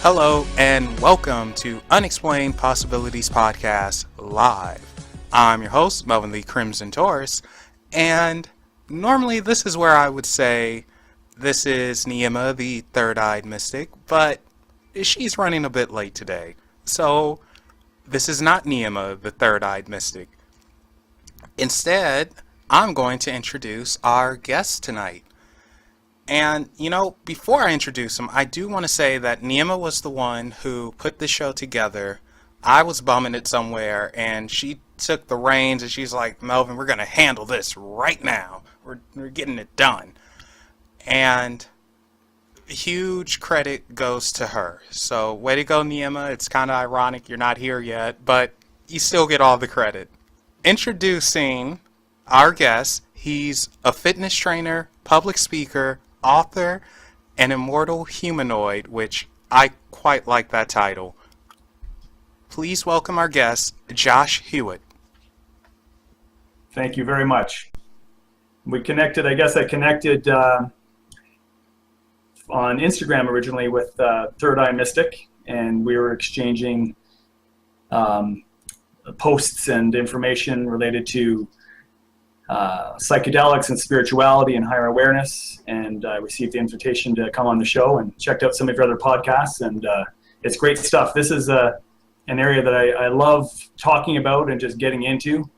Hello and welcome to Unexplained Possibilities Podcast Live. I'm your host, Melvin the Crimson Taurus, and normally this is where I would say this is Neima the Third-Eyed Mystic, but she's running a bit late today. So this is not Neima the Third-Eyed Mystic. Instead, I'm going to introduce our guest tonight. And, before I introduce him, I do want to say that Neima was the one who put the show together. I was bumming it somewhere, and she took the reins, and she's like, Melvin, we're going to handle this right now. We're getting it done. And huge credit goes to her. So, way to go, Neima. It's kind of ironic you're not here yet, but you still get all the credit. Introducing our guest, he's a fitness trainer, public speaker, author, and immortal humanoid, which I quite like that title. Please welcome our guest, Josh Hewitt. Thank you very much. I connected on Instagram originally with Third Eye Mystic, and we were exchanging posts and information related to psychedelics and spirituality and higher awareness, and I received the invitation to come on the show and checked out some of your other podcasts, and it's great stuff. This is an area that I love talking about and just getting into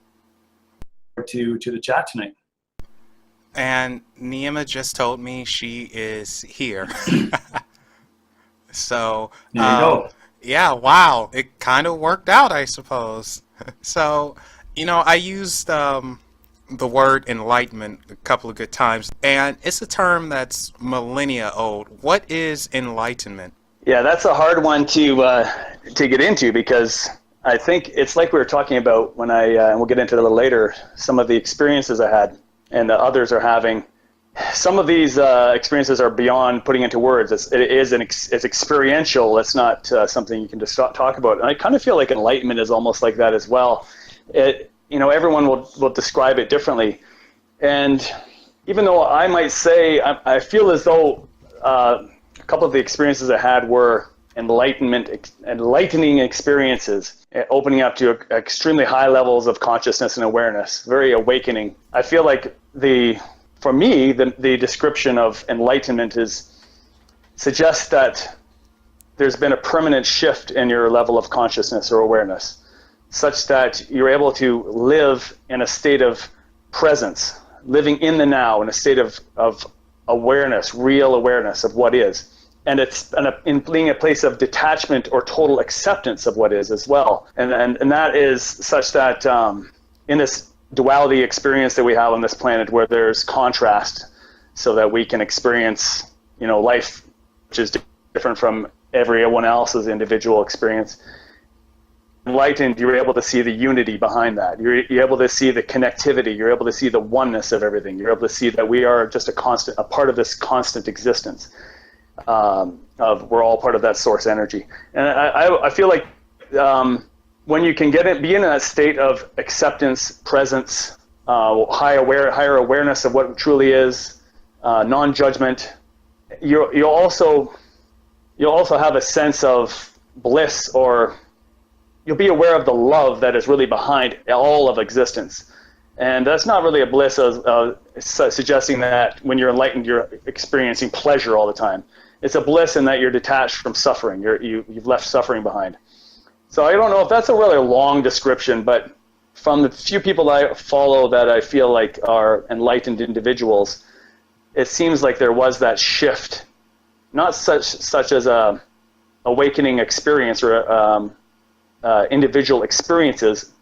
to the chat tonight. And Neima just told me she is here. So there you go. Yeah, wow, it kind of worked out, I suppose. So I used the word enlightenment a couple of good times, and it's a term that's millennia old. What is enlightenment? Yeah, that's a hard one to get into, because I think it's like we were talking about when and we'll get into it a little later, some of the experiences I had and the others are having. Some of these experiences are beyond putting into words. It's experiential. It's not something you can just talk about. And I kind of feel like enlightenment is almost like that as well. Everyone will describe it differently. And even though I might say, I feel as though a couple of the experiences I had were enlightening experiences, opening up to extremely high levels of consciousness and awareness, very awakening. I feel like for me, the description of enlightenment suggests that there's been a permanent shift in your level of consciousness or awareness, such that you're able to live in a state of presence, living in the now, in a state of awareness, real awareness of what is. And it's in being a place of detachment or total acceptance of what is as well. And that is such that in this duality experience that we have on this planet, where there's contrast, so that we can experience, life, which is different from everyone else's individual experience. Enlightened, you're able to see the unity behind that. You're able to see the connectivity. You're able to see the oneness of everything. You're able to see that we are just a part of this constant existence. We're all part of that source energy. And I feel like when you can be in that state of acceptance, presence, higher awareness of what truly is, non-judgment, you'll also have a sense of bliss, or you'll be aware of the love that is really behind all of existence. And that's not really a bliss suggesting that when you're enlightened, you're experiencing pleasure all the time. It's a bliss in that you're detached from suffering. You've left suffering behind. So I don't know if that's a really long description, but from the few people I follow that I feel like are enlightened individuals, it seems like there was that shift, not such as a awakening experience or individual experiences,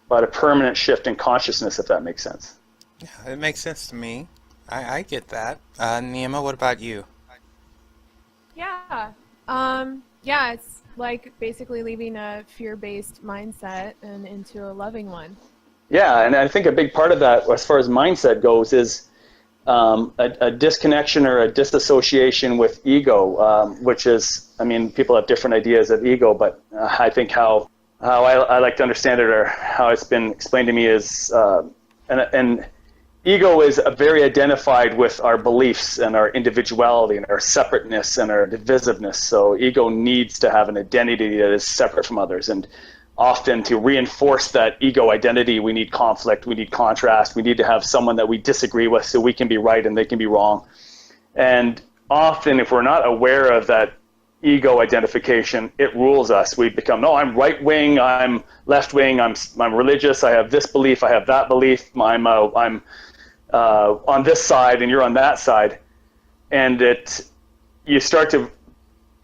but a permanent shift in consciousness, if that makes sense. Yeah, it makes sense to me. I get that. Neima, what about you? Yeah, it's like basically leaving a fear-based mindset and into a loving one. Yeah, and I think a big part of that, as far as mindset goes, is a disconnection or a disassociation with ego, which is, people have different ideas of ego, but I think how I like to understand it, or how it's been explained to me, is and ego is very identified with our beliefs and our individuality and our separateness and our divisiveness. So ego needs to have an identity that is separate from others. And often to reinforce that ego identity, we need conflict, we need contrast, we need to have someone that we disagree with so we can be right and they can be wrong. And often if we're not aware of that ego identification, it rules us. We become, no, I'm right wing, I'm left wing, I'm religious, I have this belief, I have that belief, I'm on this side and you're on that side. And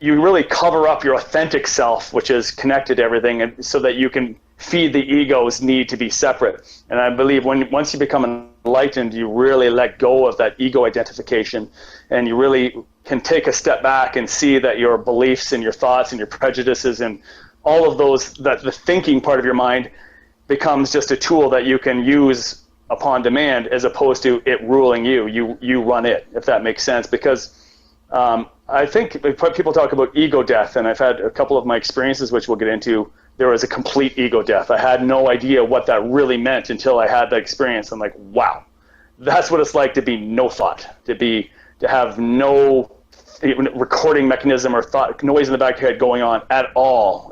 you really cover up your authentic self, which is connected to everything, and so that you can feed the ego's need to be separate. And I believe once you become enlightened, you really let go of that ego identification, and you really can take a step back and see that your beliefs and your thoughts and your prejudices and all of those, that the thinking part of your mind becomes just a tool that you can use upon demand, as opposed to it ruling you. You run it, if that makes sense. Because I think people talk about ego death, and I've had a couple of my experiences, which we'll get into, there was a complete ego death. I had no idea what that really meant until I had that experience. I'm like, wow, that's what it's like to be no thought, to have no recording mechanism or thought, noise in the back of your head going on at all.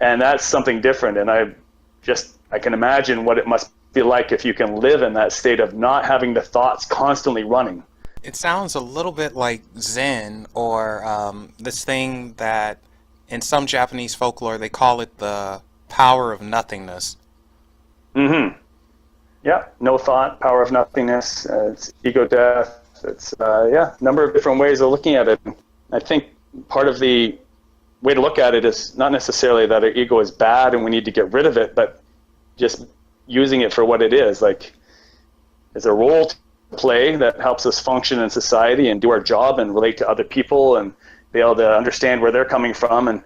And that's something different. And I can imagine what it must be like if you can live in that state of not having the thoughts constantly running. It sounds a little bit like Zen, or this thing that in some Japanese folklore they call it the power of nothingness. Mm-hmm. Yeah, no thought, power of nothingness. It's ego death. It's a number of different ways of looking at it. I think part of the way to look at it is not necessarily that our ego is bad and we need to get rid of it, but just using it for what it is. Like, it's a role to play that helps us function in society and do our job and relate to other people and be able to understand where they're coming from. And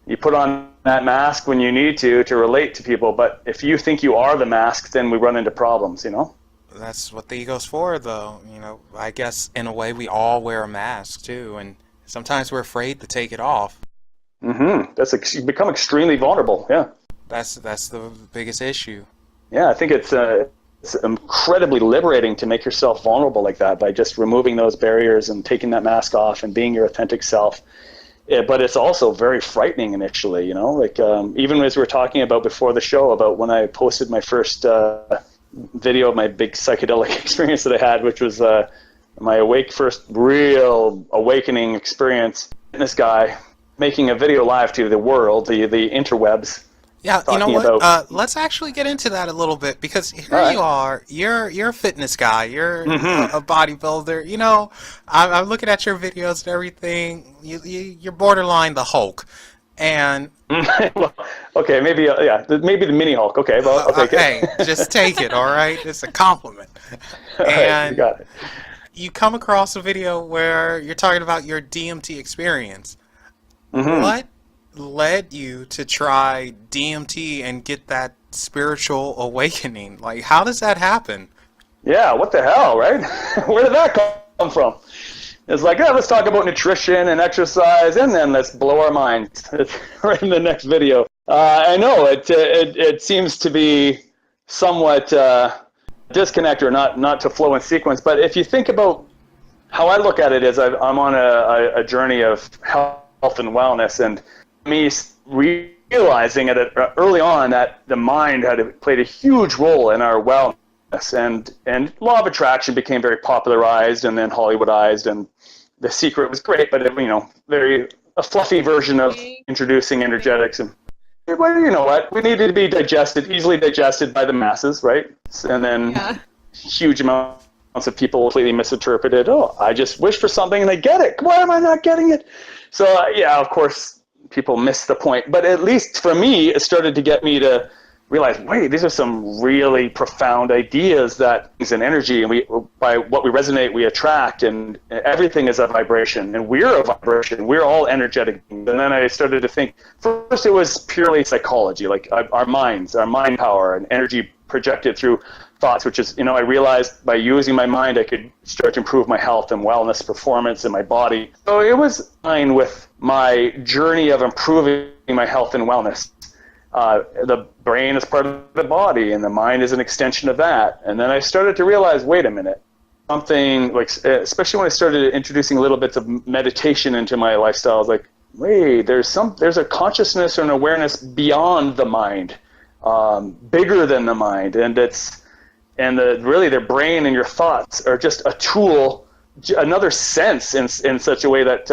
you put on that mask when you need to relate to people. But if you think you are the mask, then we run into problems, That's what the ego's for, though. I guess in a way we all wear a mask too, and sometimes we're afraid to take it off. Mm-hmm. You become extremely vulnerable. Yeah. That's the biggest issue. Yeah, I think it's incredibly liberating to make yourself vulnerable like that by just removing those barriers and taking that mask off and being your authentic self. But it's also very frightening initially, even as we were talking about before the show, about when I posted my first video of my big psychedelic experience that I had, which was my first real awakening experience. This guy making a video live to the world, the interwebs. Yeah, you know what? Let's actually get into that a little bit, because here you are. You're a fitness guy. You're a bodybuilder. I'm looking at your videos and everything. You're borderline the Hulk, and well, okay, maybe maybe the mini Hulk. Okay, well, I'll take it. Hey, just take it. All right, it's a compliment. And you got it. You come across a video where you're talking about your DMT experience. What led you to try DMT and get that spiritual awakening? Like, how does that happen? Yeah, what the hell, right? Where did that come from? It's like, let's talk about nutrition and exercise, and then let's blow our minds right in the next video. I know it seems to be somewhat disconnect, or not to flow in sequence. But if you think about how I look at it, is I'm on a journey of health and wellness, and me realizing early on that the mind had played a huge role in our wellness, and law of attraction became very popularized and then Hollywoodized, and The Secret was great, but very a fluffy version of introducing energetics. And well, you know what, we needed to be easily digested by the masses, right? And then huge amounts of people completely misinterpreted. Oh, I just wish for something and I get it. Why am I not getting it? So of course, people miss the point. But at least for me, it started to get me to realize, wait, these are some really profound ideas that is an energy, and by what we resonate, we attract, and everything is a vibration, and we're a vibration. We're all energetic. And then I started to think, first it was purely psychology, like our minds, our mind power, and energy projected through thoughts, which is, I realized by using my mind, I could start to improve my health and wellness performance in my body. So it was fine with my journey of improving my health and wellness. the brain is part of the body, and the mind is an extension of that. And then I started to realize, wait a minute, something like, especially when I started introducing little bits of meditation into my lifestyle, I was like, wait, there's a consciousness or an awareness beyond the mind, bigger than the mind, and really their brain and your thoughts are just a tool, another sense in such a way that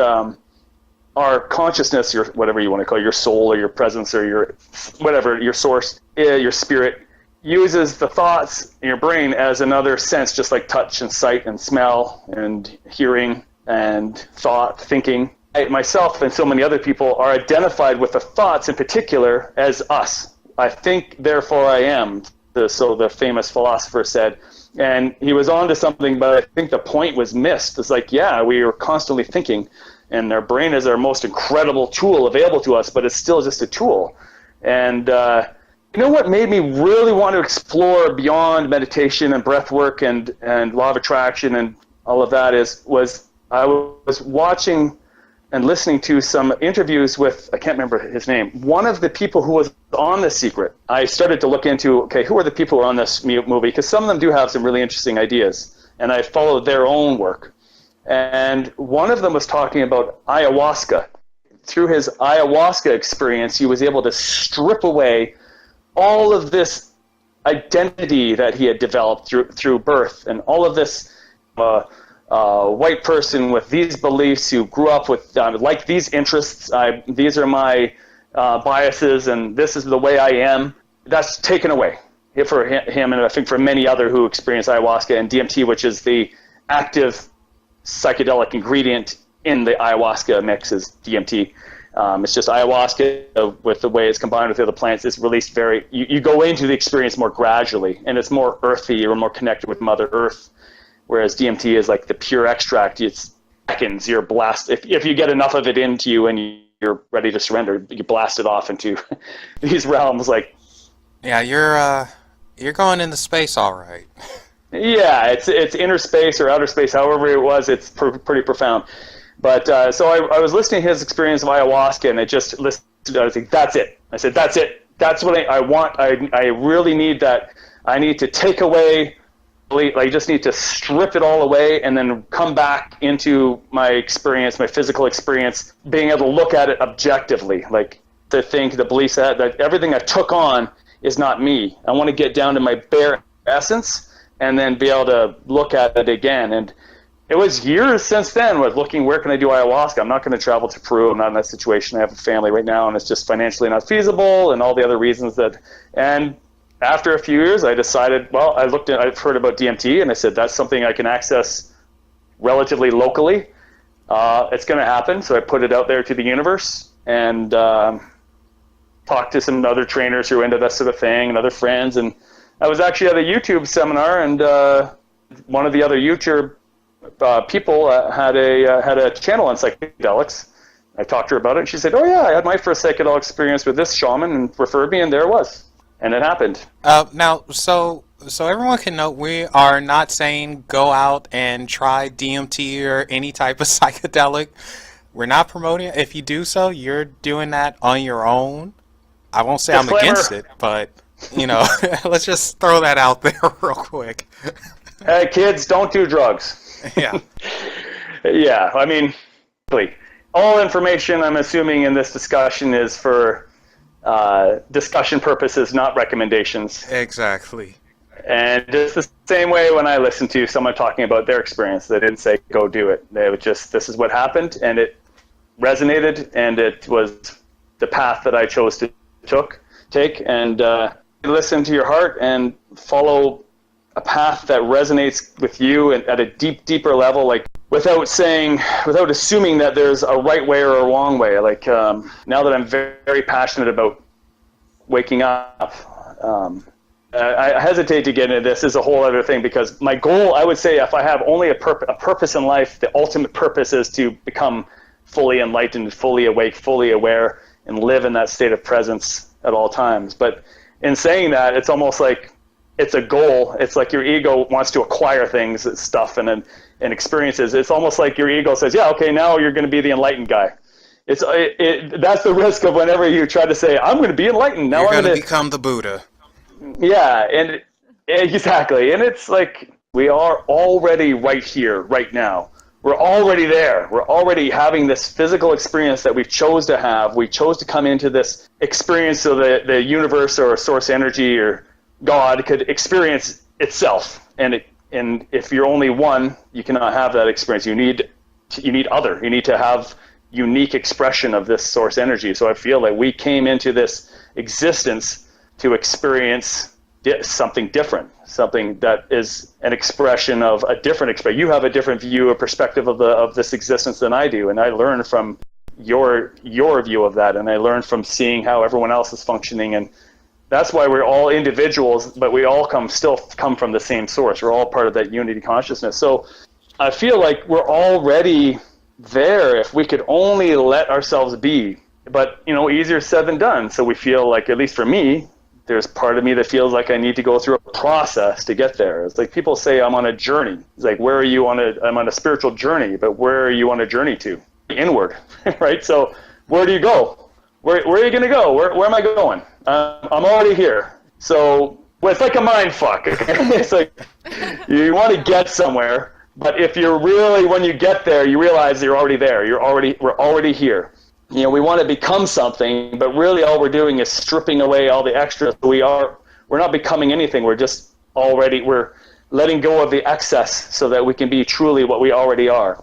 our consciousness, your whatever you want to call it, your soul or your presence or your whatever, your source, your spirit, uses the thoughts in your brain as another sense, just like touch and sight and smell and hearing and thought, thinking. I myself and so many other people are identified with the thoughts in particular as us. I think, therefore I am, so the famous philosopher said. And he was on to something, but I think the point was missed. It's like, yeah, we are constantly thinking, and our brain is our most incredible tool available to us, but it's still just a tool. And you know what made me really want to explore beyond meditation and breath work and law of attraction and all of that was I was watching and listening to some interviews with, I can't remember his name, one of the people who was on The Secret. I started to look into, okay, who are the people who are on this movie? Because some of them do have some really interesting ideas, and I followed their own work. And one of them was talking about ayahuasca. Through his ayahuasca experience, he was able to strip away all of this identity that he had developed through birth, and all of this white person with these beliefs who grew up with like these interests, these are my biases, and this is the way I am. That's taken away for him, and I think for many other who experience ayahuasca and DMT, which is the active psychedelic ingredient in the ayahuasca mix, is DMT. It's just ayahuasca with the way it's combined with the other plants. It's released you go into the experience more gradually, and it's more earthy or more connected with Mother Earth. Whereas DMT is like the pure extract. It's seconds, you're blasted. If you get enough of it into you and you're ready to surrender, you blast it off into these realms. Like, yeah, you're going into space, all right. Yeah, it's inner space or outer space, however it was. It's pretty profound. But so I was listening to his experience of ayahuasca, and I just listened. I was like, that's it. I said, that's it. That's what I want. I really need that. I need to take away. I just need to strip it all away and then come back into my experience, my physical experience, being able to look at it objectively, like to think, the beliefs that everything I took on is not me. I want to get down to my bare essence and then be able to look at it again. And it was years since then with looking, where can I do ayahuasca? I'm not going to travel to Peru. I'm not in that situation. I have a family right now, and it's just financially not feasible, and all the other reasons and after a few years, I decided, well, I've heard about DMT, and I said, that's something I can access relatively locally. It's going to happen. So I put it out there to the universe and talked to some other trainers who are into that sort of thing and other friends. And I was actually at a YouTube seminar, and one of the other YouTube people had a channel on psychedelics. I talked to her about it, and she said, oh yeah, I had my first psychedelic experience with this shaman, and referred me, and there it was. And it happened. Now, so everyone can know, we are not saying go out and try DMT or any type of psychedelic. We're not promoting it. If you do so, you're doing that on your own. I won't say Disclaimer. I'm against it, but, let's just throw that out there real quick. Hey, kids, don't do drugs. Yeah. Yeah, I mean, all information, I'm assuming, in this discussion is for discussion purposes, not recommendations. Exactly. And just the same way when I listened to someone talking about their experience, they didn't say go do it. They would just, this is what happened, and it resonated, and it was the path that I chose to take. And listen to your heart and follow a path that resonates with you and at a deeper level, like without assuming that there's a right way or a wrong way. Like now that I'm very, very passionate about waking up, I hesitate to get into this. Is a whole other thing, because my goal, I would say, if I have only a purpose in life, the ultimate purpose is to become fully enlightened, fully awake, fully aware, and live in that state of presence at all times. But in saying that, it's almost like it's a goal. It's like your ego wants to acquire things, stuff, and experiences. It's almost like your ego says, yeah, okay, now you're going to be the enlightened guy. That's the risk of whenever you try to say, I'm going to be enlightened. Now You're I'm going to become the Buddha. Yeah, and exactly. And it's like we are already right here, right now. We're already there. We're already having this physical experience that we chose to have. We chose to come into this experience so that the universe or source energy or God could experience itself. And if you're only one, you cannot have that experience. You need other. You need to have unique expression of this source energy. So I feel like we came into this existence to experience something different, something that is an expression of a different experience. You have a different view or perspective of this existence than I do, and I learn from your view of that, and I learn from seeing how everyone else is functioning, and that's why we're all individuals, but we all still come from the same source. We're all part of that unity consciousness. So I feel like we're already there if we could only let ourselves be. But, easier said than done. So we feel like, at least for me, there's part of me that feels like I need to go through a process to get there. It's like people say I'm on a journey. It's like, where are you I'm on a spiritual journey, but where are you on a journey to? Inward, right? So where do you go? Where are you going to go? Where am I going? I'm already here. So it's like a mind fuck. It's like you want to get somewhere, but if you're really, when you get there, you realize you're already there. We're already here. We want to become something, but really all we're doing is stripping away all the extras. We're not becoming anything. We're letting go of the excess so that we can be truly what we already are.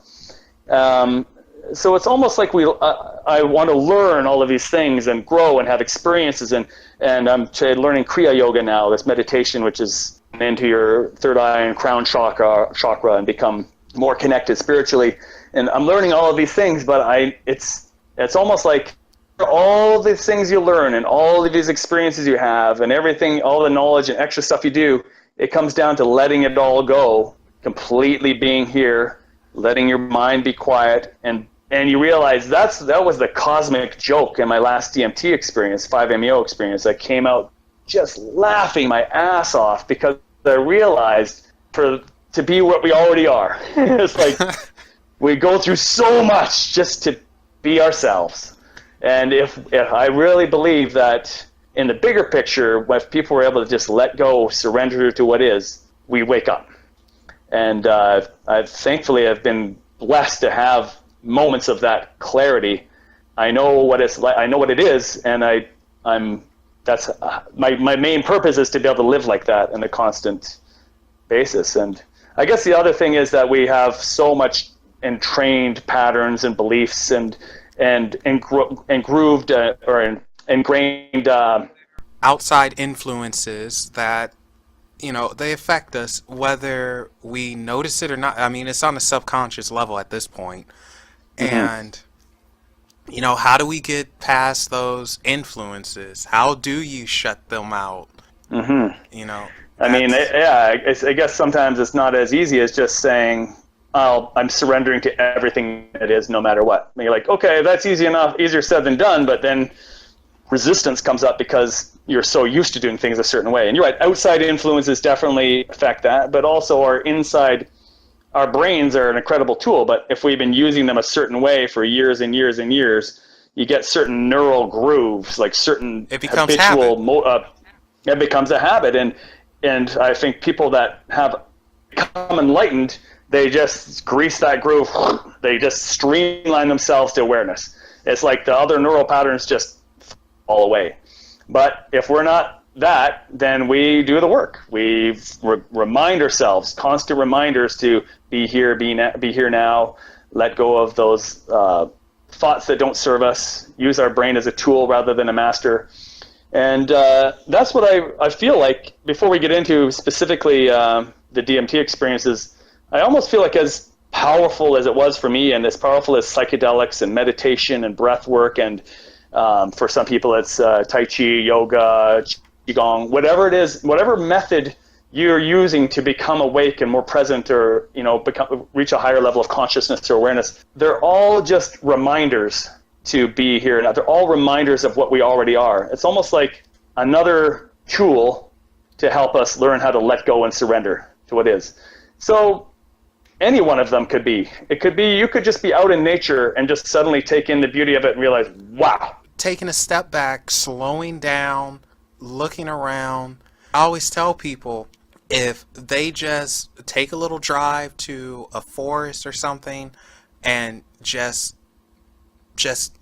So it's almost like I want to learn all of these things and grow and have experiences, and I'm learning Kriya Yoga now, this meditation, which is into your third eye and crown chakra and become more connected spiritually. And I'm learning all of these things, but it's almost like all these things you learn and all of these experiences you have and everything, all the knowledge and extra stuff you do, it comes down to letting it all go, completely being here, letting your mind be quiet, and you realize that was the cosmic joke in my last DMT experience, 5-MeO experience. I came out just laughing my ass off because I realized to be what we already are. It's like we go through so much just to be ourselves. And if I really believe that in the bigger picture, if people were able to just let go, surrender to what is, we wake up. And thankfully I've been blessed to have moments of that clarity. I know what it's like. I know what it is, and that's my main purpose is to be able to live like that on a constant basis. And I guess the other thing is that we have so much entrained patterns and beliefs and grooved or ingrained outside influences that they affect us whether we notice it or not. I mean, it's on a subconscious level at this point. And how do we get past those influences? How do you shut them out? I guess sometimes it's not as easy as just saying, oh, I'm surrendering to everything that is, no matter what. And you're like, okay, that's easy enough, easier said than done, but then resistance comes up because you're so used to doing things a certain way. And you're right, outside influences definitely affect that, but also our brains are an incredible tool, but if we've been using them a certain way for years and years and years, you get certain neural grooves, like certain it becomes habit. It becomes a habit, and I think people that have become enlightened, they just grease that groove. They just streamline themselves to awareness. It's like the other neural patterns just fall away. But if we're not that, then we do the work. We remind ourselves, constant reminders to be here, be here now, let go of those thoughts that don't serve us, use our brain as a tool rather than a master. And that's what I feel like, before we get into specifically the DMT experiences, I almost feel like as powerful as it was for me and as powerful as psychedelics and meditation and breath work, and for some people it's Tai Chi, yoga, Qigong, whatever it is, whatever method you're using to become awake and more present, or reach a higher level of consciousness or awareness, they're all just reminders to be here now. They're all reminders of what we already are. It's almost like another tool to help us learn how to let go and surrender to what is. So any one of them could be. It could be you could just be out in nature and just suddenly take in the beauty of it and realize, wow. Taking a step back, slowing down, looking around. I always tell people, if they just take a little drive to a forest or something and just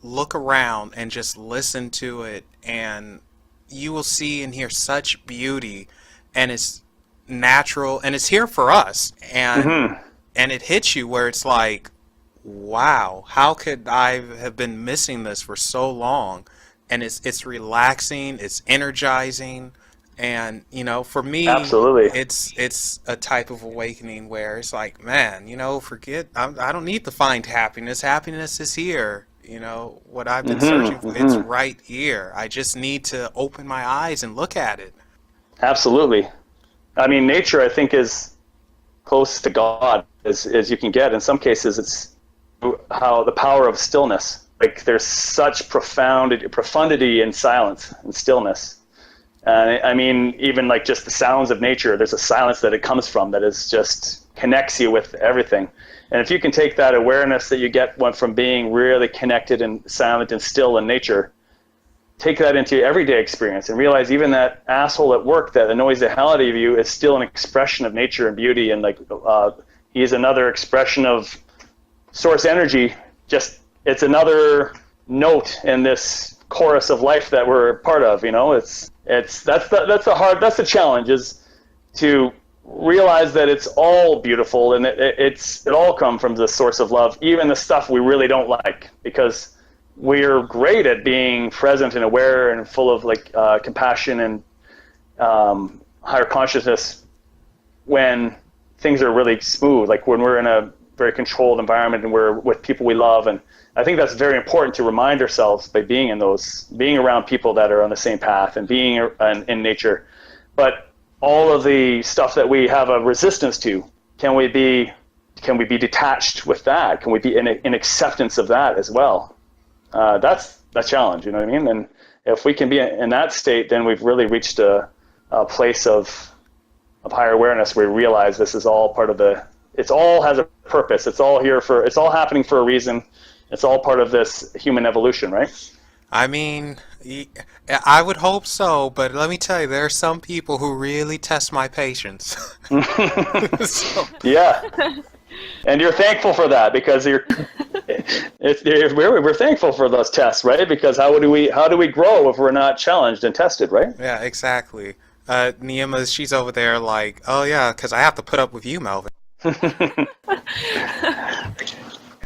look around and just listen to it, and you will see and hear such beauty, and it's natural and it's here for us, and it hits you where it's like, wow, how could I have been missing this for so long? And it's relaxing, it's energizing. And, for me, Absolutely. it's a type of awakening where it's like, man, forget, I don't need to find happiness. Happiness is here. What I've been searching for, it's right here. I just need to open my eyes and look at it. Absolutely. I mean, nature, I think, is close to God as you can get. In some cases, it's how the power of stillness. Like, there's such profundity in silence and stillness. I mean, even like just the sounds of nature, there's a silence that it comes from that is just connects you with everything. And if you can take that awareness that you get from being really connected and silent and still in nature, take that into your everyday experience and realize even that asshole at work that annoys the hell out of you is still an expression of nature and beauty. And like, he's another expression of source energy. Just, it's another note in this chorus of life that we're part of. That's the challenge, is to realize that it's all beautiful, and it all comes from the source of love, even the stuff we really don't like, because we're great at being present and aware and full of compassion and higher consciousness when things are really smooth, like when we're in a very controlled environment and we're with people we love. And I think that's very important to remind ourselves by being around people that are on the same path and being in nature. But all of the stuff that we have a resistance to, can we be detached with that? Can we be in acceptance of that as well? That's the challenge, you know what I mean? And if we can be in that state, then we've really reached a place of higher awareness where we realize this is all part of it all has a purpose. It's all happening for a reason. It's all part of this human evolution, right? I mean, I would hope so, but let me tell you, there are some people who really test my patience. Yeah. And you're thankful for that, because we're thankful for those tests, right? Because how do we grow if we're not challenged and tested, right? Yeah, exactly. Neima, she's over there like, oh yeah, because I have to put up with you, Melvin.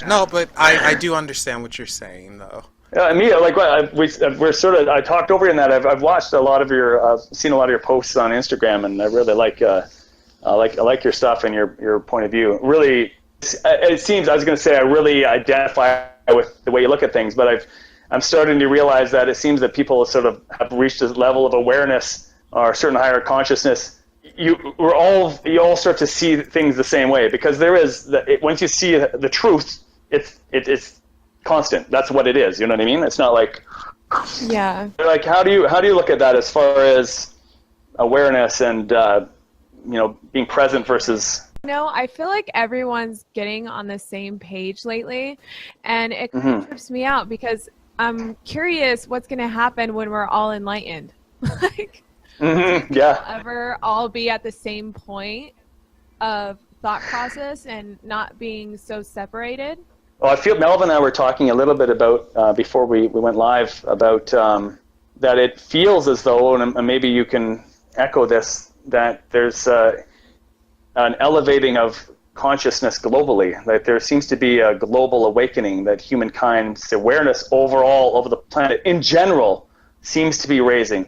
No, but I do understand what you're saying, though. Me, like I talked over in that. I've watched a lot of seen a lot of your posts on Instagram, and I really like your stuff and your point of view. Really, it seems, I was going to say, I really identify with the way you look at things, but I'm starting to realize that it seems that people sort of have reached a level of awareness or a certain higher consciousness. You all start to see things the same way, because once you see the truth, it's constant. That's what it is. You know what I mean? It's not like, yeah. Like, how do you look at that as far as awareness and being present versus? I feel like everyone's getting on the same page lately, and it kind of trips me out, because I'm curious what's going to happen when we're all enlightened. Like, yeah. ever all be at the same point of thought process and not being so separated? Well, I feel Melvin and I were talking a little bit about, before we went live, about that it feels as though, and maybe you can echo this, that there's an elevating of consciousness globally, that there seems to be a global awakening, that humankind's awareness overall over the planet in general seems to be raising.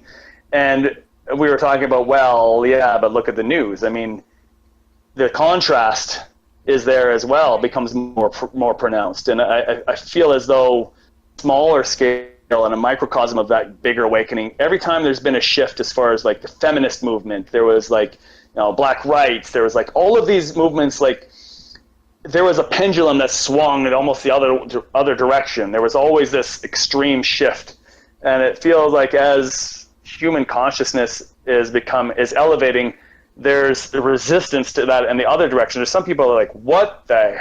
And we were talking about, well, yeah, but look at the news. I mean, the contrast is there as well, becomes more pronounced. And I feel as though smaller scale and a microcosm of that bigger awakening, every time there's been a shift as far as like the feminist movement, there was like, black rights, there was like all of these movements, like there was a pendulum that swung in almost the other direction. There was always this extreme shift. And it feels like as human consciousness is elevating, there's the resistance to that in the other direction. There's some people that are like, what the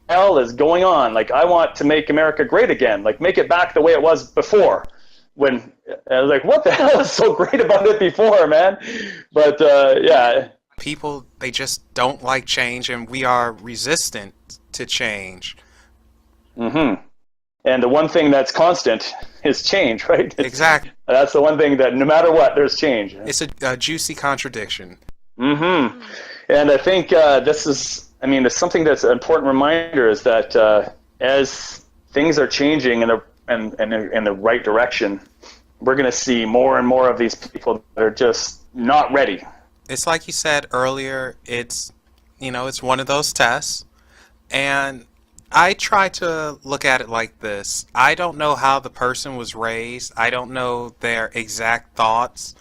hell is going on? Like, I want to make America great again. Like, make it back the way it was before. When I was like, what the hell is so great about it before, man? But yeah. People, they just don't like change, and we are resistant to change. Mm-hmm. And the one thing that's constant is change, right? Exactly. That's the one thing that no matter what, there's change. It's a juicy contradiction. Mm-hmm. And I think this is, I mean, it's something that's an important reminder is that as things are changing in the right direction, we're going to see more and more of these people that are just not ready. It's like you said earlier, it's one of those tests, and I try to look at it like this. I don't know how the person was raised. I don't know their exact thoughts,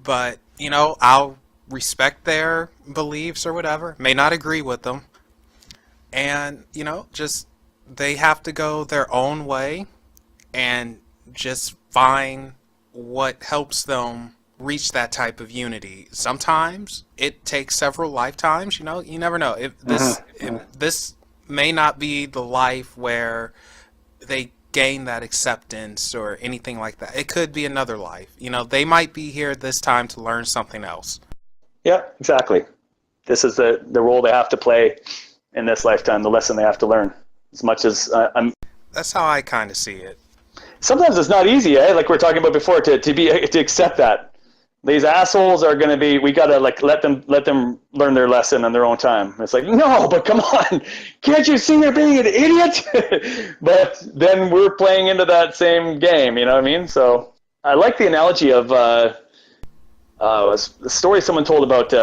but, I'll respect their beliefs or whatever. May not agree with them. And, just they have to go their own way and just find what helps them reach that type of unity. Sometimes it takes several lifetimes, you never know. If this may not be the life where they gain that acceptance or anything like that. It could be another life. They might be here this time to learn something else. Yeah, exactly. This is the role they have to play in this lifetime, the lesson they have to learn. As much as That's how I kind of see it. Sometimes it's not easy, like we were talking about before, to accept that. These assholes are going to be, we got to let them learn their lesson on their own time. It's like, no, but come on. Can't you see you're being an idiot? But then we're playing into that same game, you know what I mean? So I like the analogy of a story someone told about,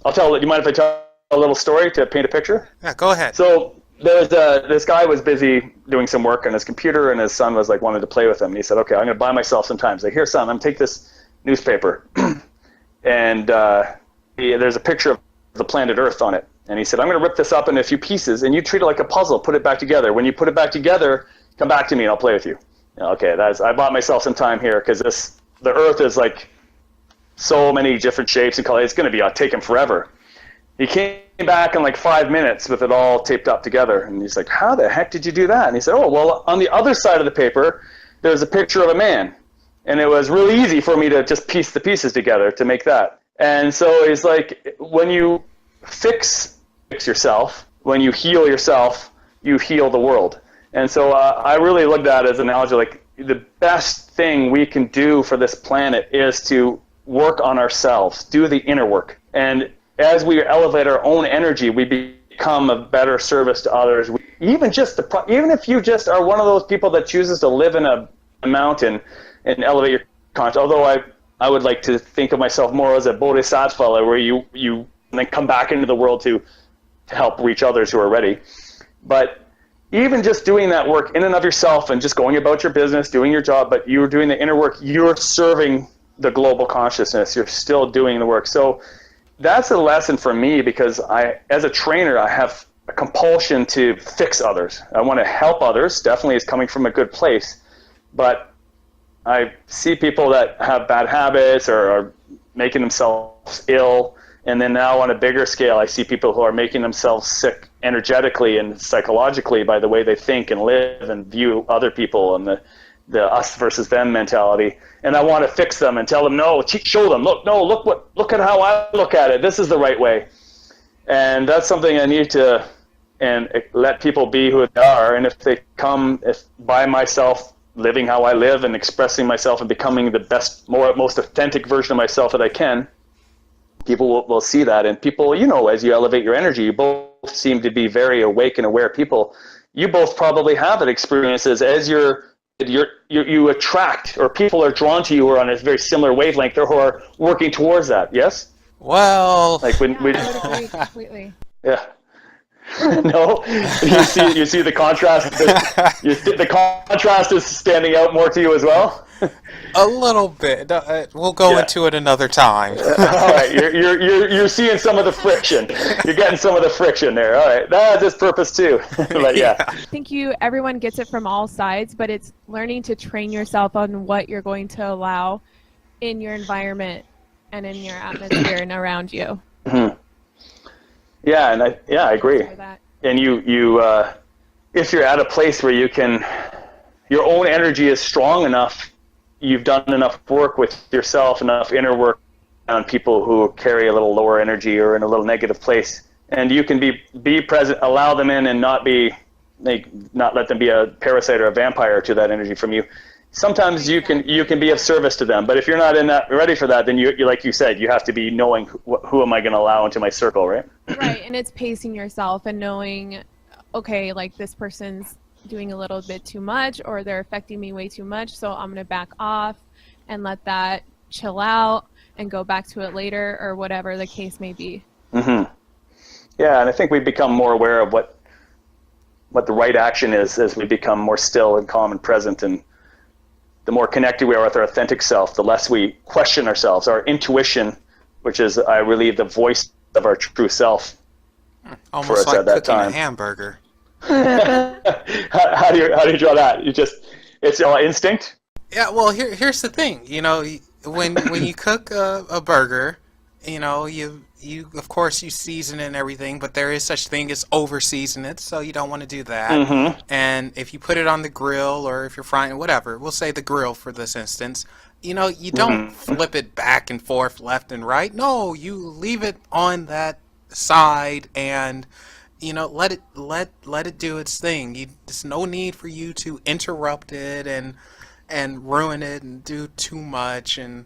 I'll tell it. Do you mind if I tell a little story to paint a picture? Yeah, go ahead. So there's this guy was busy doing some work on his computer, and his son was wanted to play with him. And he said, okay, I'm going to buy myself some time. He's like, here, son, I'm going to take this newspaper, and there's a picture of the planet Earth on it. And he said, I'm going to rip this up into a few pieces, and you treat it like a puzzle, put it back together. When you put it back together, come back to me, and I'll play with you. Okay, I bought myself some time here, because the Earth is so many different shapes and colors. It's going to be taking forever. He came back in 5 minutes with it all taped up together, and he's like, how the heck did you do that? And he said, oh, well, on the other side of the paper, there's a picture of a man. And it was really easy for me to just piece the pieces together to make that. And so he's like, when you fix yourself, when you heal yourself, you heal the world. And so I really looked at it as an analogy, the best thing we can do for this planet is to work on ourselves, do the inner work. And as we elevate our own energy, we become a better service to others. Even if you just are one of those people that chooses to live in a mountain and elevate your consciousness. Although I would like to think of myself more as a bodhisattva, where you then come back into the world to help reach others who are ready. But even just doing that work in and of yourself and just going about your business, doing your job, but you're doing the inner work, you're serving the global consciousness. You're still doing the work. So that's a lesson for me, because as a trainer, I have a compulsion to fix others. I want to help others. Definitely is coming from a good place. But I see people that have bad habits or are making themselves ill, and then now on a bigger scale, I see people who are making themselves sick energetically and psychologically by the way they think and live and view other people, and the us versus them mentality. And I want to fix them and tell them, no, show them, look at how I look at it. This is the right way. And that's something I need to and let people be who they are. And if they come, by myself living how I live and expressing myself and becoming the best, most authentic version of myself that I can, people will see that. And people, as you elevate your energy, you both seem to be very awake and aware people. You both probably have that experiences as you attract, or people are drawn to you who are on a very similar wavelength or who are working towards that. Yes? Well, I would agree completely. Yeah. No, you see the contrast. The contrast is standing out more to you as well. a little bit. We'll go into it another time. All right, you're seeing some of the friction. You're getting some of the friction there. All right, that has its purpose too. But yeah. I think everyone gets it from all sides, but it's learning to train yourself on what you're going to allow in your environment and in your atmosphere and around you. Mm-hmm. Yeah, and I agree. And if you're at a place where your own energy is strong enough, you've done enough work with yourself, enough inner work on people who carry a little lower energy or in a little negative place, and you can be present, allow them in, and not let them be a parasite or a vampire to that energy from you. Sometimes you can be of service to them, but if you're not ready for that, then you like you said, you have to be knowing who am I going to allow into my circle, right? Right, and it's pacing yourself and knowing, okay, like this person's doing a little bit too much, or they're affecting me way too much, so I'm going to back off and let that chill out and go back to it later, or whatever the case may be. Mm-hmm. Yeah, and I think we become more aware of what the right action is as we become more still and calm and present, and the more connected we are with our authentic self, the less we question ourselves. Our intuition, which is, I believe, the voice of our true self. Almost like cooking a hamburger. How do you draw that? It's all instinct? Yeah, well, here's the thing. You know, when you cook a burger, you know, you of course you season it and everything, but there is such thing as over season it, so you don't want to do that. Mm-hmm. And if you put it on the grill, or if you're frying, whatever, we'll say the grill for this instance, you know, you don't flip it back and forth, left and right. No, you leave it on that side and, you know, let it do its thing. There's no need for you to interrupt it and ruin it and do too much, and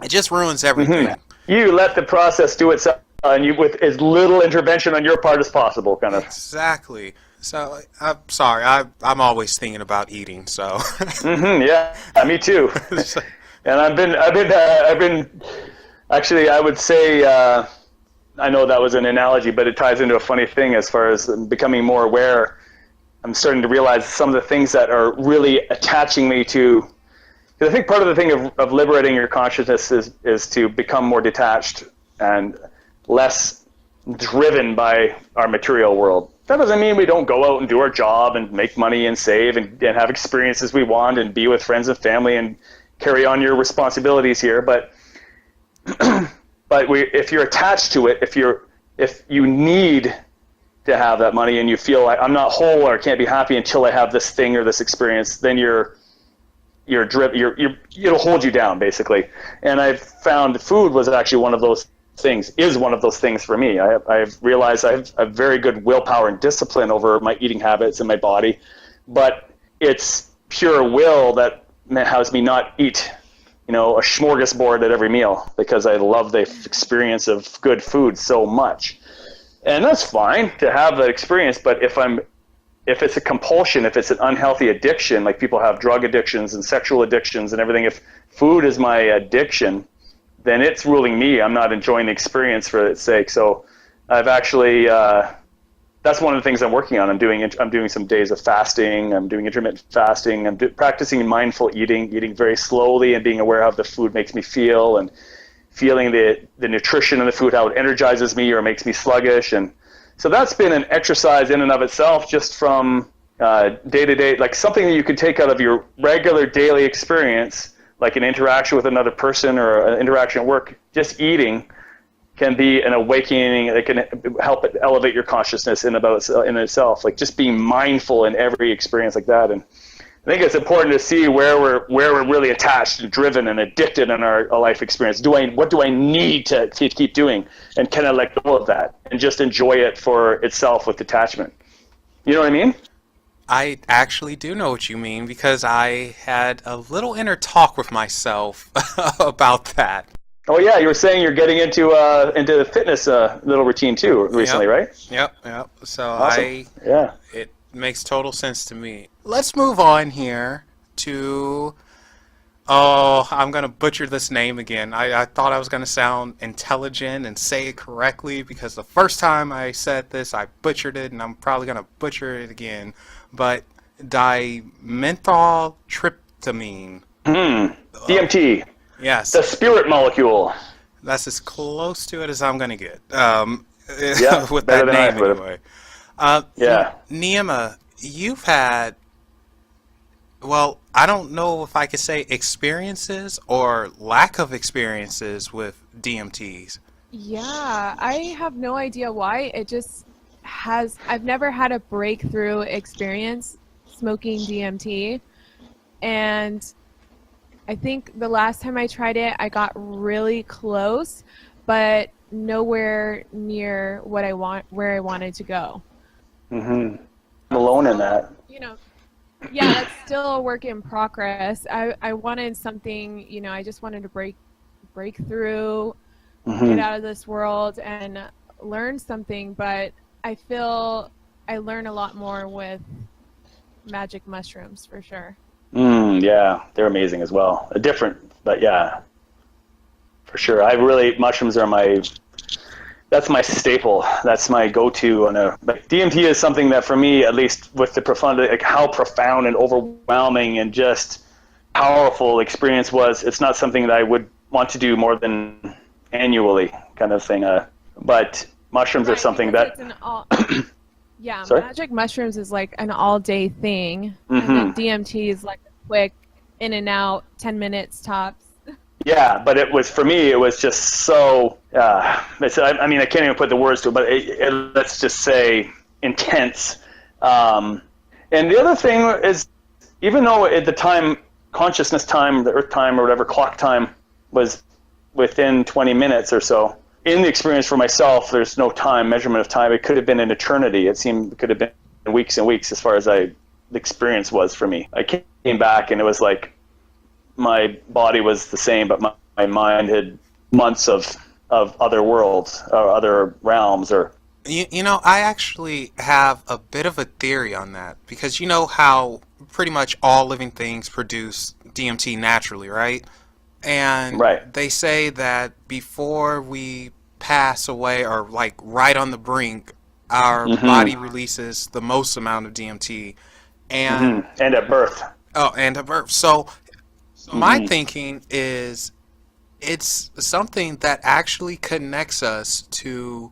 it just ruins everything. Mm-hmm. You let the process do itself, and you with as little intervention on your part as possible, kind of. Exactly. So I'm sorry, I'm always thinking about eating. So. Mm-hmm, yeah, me too. And I've been actually, I would say, I know that was an analogy, but it ties into a funny thing as far as becoming more aware. I'm starting to realize some of the things that are really attaching me to. I think part of the thing of liberating your consciousness is to become more detached and less driven by our material world. That doesn't mean we don't go out and do our job and make money and save and have experiences we want and be with friends and family and carry on your responsibilities here. But if you're attached to it, if you need to have that money and you feel like I'm not whole or can't be happy until I have this thing or this experience, then it'll hold you down, basically. And I've found food was actually one of those things for me. I've realized I have very good willpower and discipline over my eating habits and my body, but it's pure will that has me not eat, you know, a smorgasbord at every meal, because I love the experience of good food so much. And that's fine to have that experience, but if it's a compulsion, if it's an unhealthy addiction, like people have drug addictions and sexual addictions and everything, if food is my addiction, then it's ruling me. I'm not enjoying the experience for its sake. So I've actually, that's one of the things I'm working on. I'm doing some days of fasting. I'm doing intermittent fasting. I'm practicing mindful eating very slowly and being aware of how the food makes me feel and feeling the nutrition in the food, how it energizes me or makes me sluggish. And so that's been an exercise in and of itself, just from day to day, like something that you could take out of your regular daily experience, like an interaction with another person or an interaction at work. Just eating can be an awakening. It can help elevate your consciousness in itself, like just being mindful in every experience like that. And I think it's important to see where we're really attached and driven and addicted in our life experience. What do I need to keep doing, and can I let go of that and just enjoy it for itself with detachment? You know what I mean? I actually do know what you mean, because I had a little inner talk with myself about that. Oh yeah, you were saying you're getting into the fitness little routine too recently, right? Yep. So awesome. It makes total sense to me. Let's move on here to, I'm going to butcher this name again. I thought I was going to sound intelligent and say it correctly, because the first time I said this, I butchered it, and I'm probably going to butcher it again. But dimethyltryptamine. DMT. Yes. The spirit molecule. That's as close to it as I'm going to get. With better that than name anyway. Yeah. Neima, you've had well, I don't know if I could say experiences or lack of experiences with DMTs. Yeah, I have no idea why. It just has, I've never had a breakthrough experience smoking DMT. And I think the last time I tried it, I got really close, but nowhere near what I want, where I wanted to go. I'm alone in that. You know, yeah, that's still a work in progress. I wanted something, I just wanted to break through, get out of this world and learn something, but I feel I learn a lot more with magic mushrooms for sure. Yeah, they're amazing as well. Different, but yeah, for sure. Mushrooms are that's my staple. That's my go-to but DMT is something that for me, at least with the profundity, like how profound and overwhelming and just powerful experience was, it's not something that I would want to do more than annually kind of thing. But mushrooms are something that... Yeah, Sorry? magic mushrooms is like an all-day thing, and then DMT is like a quick in and out, 10 minutes tops. Yeah, but for me, it was just so, I can't even put the words to it, but let's just say intense. And the other thing is, even though at the time, consciousness time, the earth time or whatever, clock time was within 20 minutes or so, in the experience for myself, there's no measurement of time. It could have been an eternity. It could have been weeks and weeks as far as the experience was for me. I came back and it was like my body was the same, but my mind had months of other worlds or other realms. Or I actually have a bit of a theory on that, because you know how pretty much all living things produce DMT naturally, right? And right. They say that before we pass away, or like right on the brink, our body releases the most amount of DMT. And at birth. Oh, and at birth. So my thinking is it's something that actually connects us to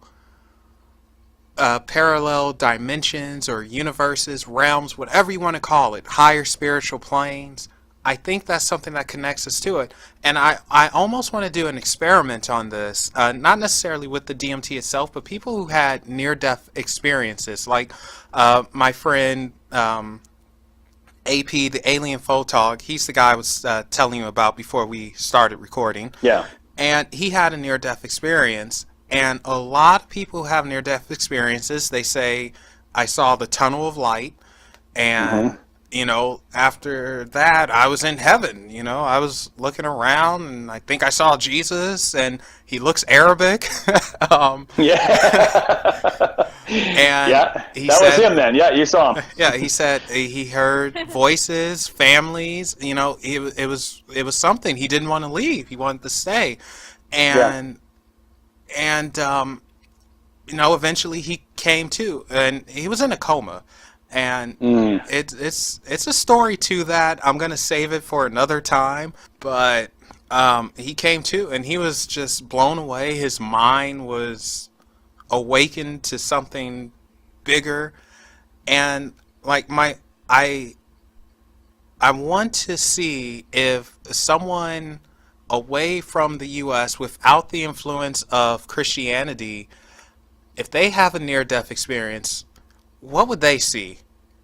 parallel dimensions or universes, realms, whatever you want to call it, higher spiritual planes. I think that's something that connects us to it. And I almost want to do an experiment on this, not necessarily with the DMT itself, but people who had near-death experiences, like my friend AP, the alien photog. He's the guy I was telling you about before we started recording. Yeah. And he had a near-death experience. And a lot of people who have near-death experiences, they say, I saw the tunnel of light, and after that, I was in heaven. I was looking around, and I think I saw Jesus, and he looks Arabic. Yeah. And that was him then. Yeah, you saw him. Yeah, he said he heard voices, families. It was something. He didn't want to leave. He wanted to stay, and eventually he came to, and he was in a coma. And it's a story to that. I'm gonna save it for another time. But he came to, and he was just blown away. His mind was awakened to something bigger, and like I want to see if someone away from the U.S. without the influence of Christianity, if they have a near-death experience, what would they see?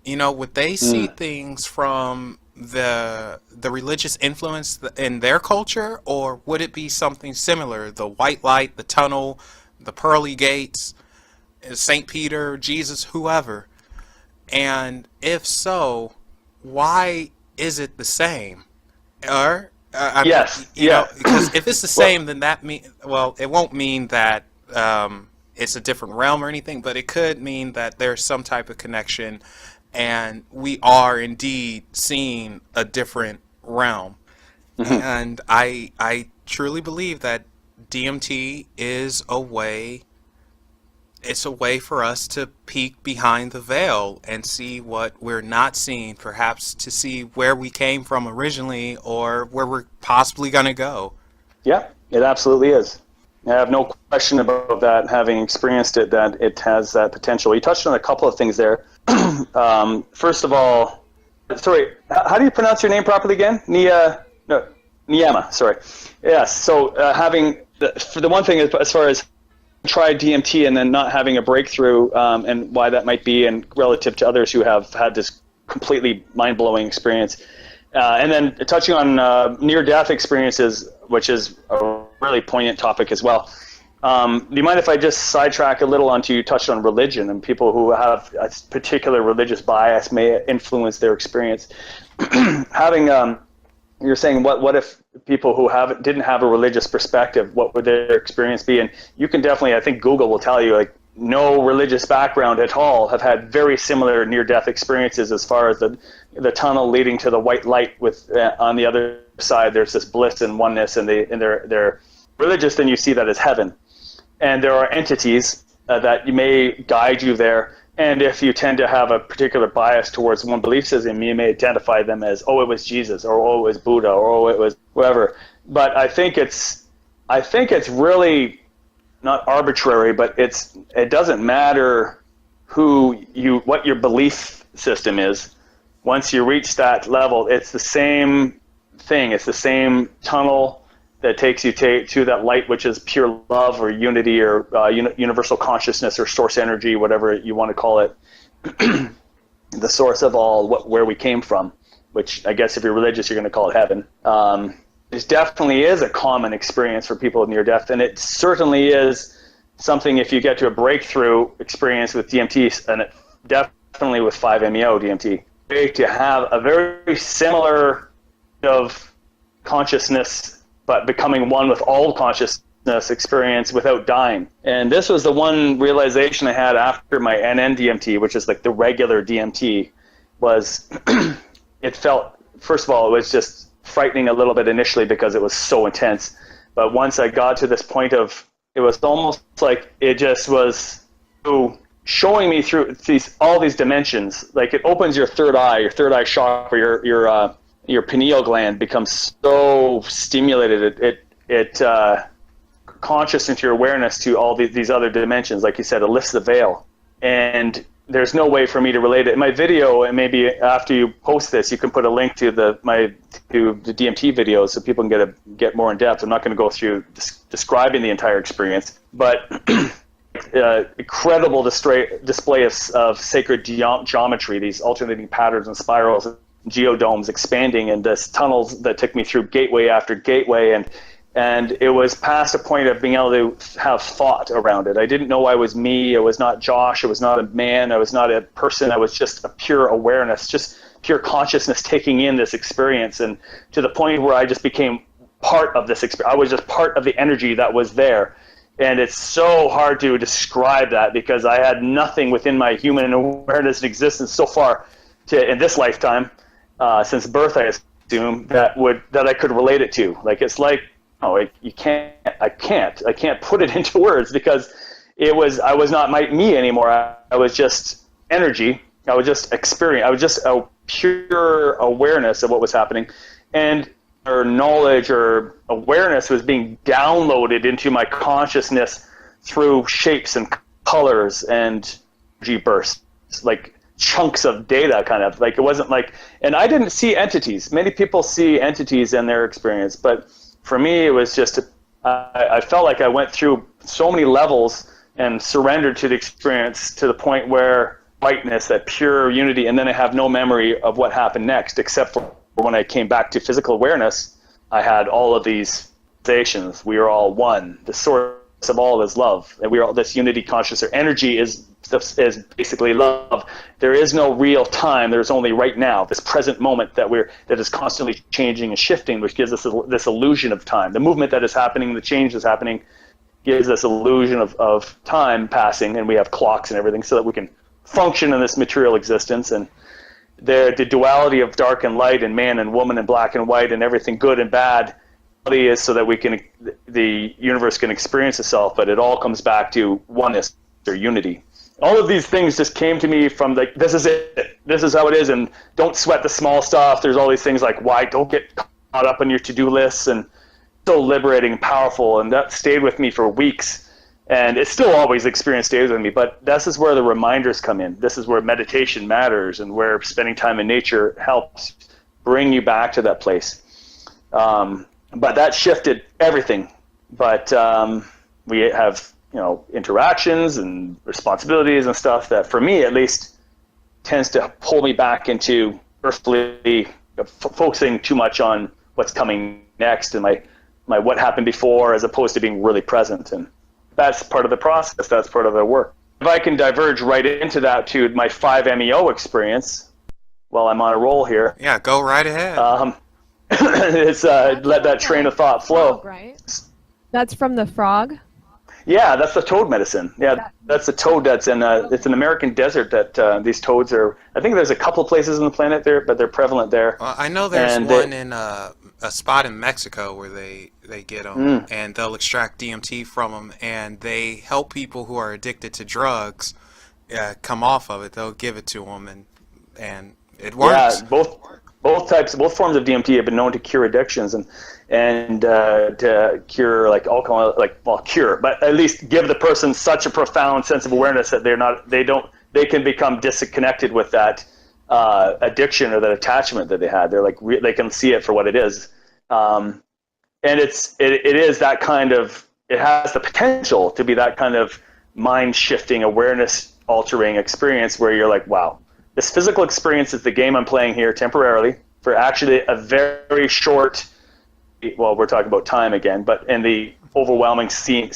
Would they see things from the religious influence in their culture, or would it be something similar? The white light, the tunnel, the pearly gates, St. Peter, Jesus, whoever. And if so, why is it the same? Or because if it's the same, then that it won't mean that it's a different realm or anything, but it could mean that there's some type of connection, and we are indeed seeing a different realm. And I truly believe that DMT is a way for us to peek behind the veil and see what we're not seeing, perhaps to see where we came from originally or where we're possibly going to go. Yeah, it absolutely is. I have no question about that, having experienced it, that it has that potential. You touched on a couple of things there. First of all, sorry, how do you pronounce your name properly again? Neima, sorry. Yes, so for the one thing, as far as tried DMT and then not having a breakthrough, and why that might be, and relative to others who have had this completely mind-blowing experience. And then touching on near-death experiences, which is a really poignant topic as well. Do you mind if I just sidetrack a little onto, you touched on religion, and people who have a particular religious bias may influence their experience. You're saying, what if people who didn't have a religious perspective, what would their experience be? And you can definitely, I think Google will tell you, like, no religious background at all have had very similar near-death experiences, as far as the tunnel leading to the white light with on the other side there's this bliss and oneness, and they're religious, then you see that as heaven. And there are entities that you may guide you there. And if you tend to have a particular bias towards one belief system, you may identify them as, oh, it was Jesus, or oh, it was Buddha, or oh, it was whoever. But I think it's really not arbitrary, but it doesn't matter what your belief system is. Once you reach that level, it's the same thing. It's the same tunnel that takes you to that light, which is pure love or unity or universal consciousness or source energy, whatever you want to call it, the source of all, where we came from, which I guess if you're religious, you're going to call it heaven. It definitely is a common experience for people with near-death, and it certainly is something, if you get to a breakthrough experience with DMT, and definitely with 5-MeO DMT, to have a very similar of consciousness, but becoming one with all consciousness experience without dying. And this was the one realization I had after my NN DMT, which is like the regular DMT, was it felt, first of all, it was just frightening a little bit initially because it was so intense. But once I got to this point of, it was almost like it just was showing me through all these dimensions. Like it opens your third eye chakra, your pineal gland becomes so stimulated. It conscious into your awareness to all these other dimensions. Like you said, it lifts the veil. And there's no way for me to relate it. In my video, and maybe after you post this, you can put a link to the DMT videos so people can get more in depth. I'm not going to go through describing the entire experience, but incredible display of sacred geometry, these alternating patterns and spirals, geodomes expanding, and this tunnels that took me through gateway after gateway, and it was past a point of being able to have thought around it. I didn't know I was me. I was not Josh. I was not a man. I was not a person. I was just a pure awareness, just pure consciousness taking in this experience, and to the point where I just became part of this experience. I was just part of the energy that was there. And it's so hard to describe that because I had nothing within my human awareness and existence so far in this lifetime, since birth, I assume, that I could relate it to. Like, it's like, I can't put it into words because I was not me anymore. I was just energy. I was just experience. I was just a pure awareness of what was happening, and or knowledge or awareness was being downloaded into my consciousness through shapes and colors and energy bursts, like chunks of data, kind of. Like, it wasn't like, and I didn't see entities. Many people see entities in their experience, but for me, it was just, I felt like I went through so many levels and surrendered to the experience to the point where whiteness, that pure unity, and then I have no memory of what happened next, except for when I came back to physical awareness. I had all of these sensations. We are all one. The source of all is love, and we are all this unity consciousness. Energy is basically love. There is no real time. There's only right now, this present moment that is constantly changing and shifting, which gives us this illusion of time. The movement that is happening, the change that's happening, gives us illusion of time passing, and we have clocks and everything so that we can function in this material existence. And the duality of dark and light and man and woman and black and white and everything good and bad is so that the universe can experience itself, but it all comes back to oneness or unity. All of these things just came to me from like, this is it, this is how it is, and don't sweat the small stuff. There's all these things like, why don't get caught up on your to-do lists, and so liberating and powerful, and that stayed with me for weeks. And it's still always the experience stays with me, but this is where the reminders come in. This is where meditation matters, and where spending time in nature helps bring you back to that place. But that shifted everything. But we have, interactions and responsibilities and stuff that, for me at least, tends to pull me back into earthly, focusing too much on what's coming next and my what happened before, as opposed to being really present. And that's part of the process. That's part of the work. If I can diverge right into that to my 5-MeO experience while I'm on a roll here. Yeah, go right ahead. It's let that train of thought flow. Frog, right? That's from the frog? Yeah, that's the toad medicine. Yeah, that's the toad that's in, it's an American desert that these toads are, I think there's a couple of places on the planet there, but they're prevalent there. Well, I know there's one in a spot in Mexico where they get them, and they'll extract DMT from them, and they help people who are addicted to drugs come off of it. They'll give it to them, and it works. Yeah, both forms of DMT have been known to cure addictions and to cure like alcohol, cure, but at least give the person such a profound sense of awareness that they can become disconnected with that addiction or that attachment that they had. They're like, they can see it for what it is. And it is that kind of, it has the potential to be that kind of mind shifting, awareness altering experience where you're like, wow, this physical experience is the game I'm playing here temporarily for actually a very short, well, we're talking about time again, but in the overwhelming scheme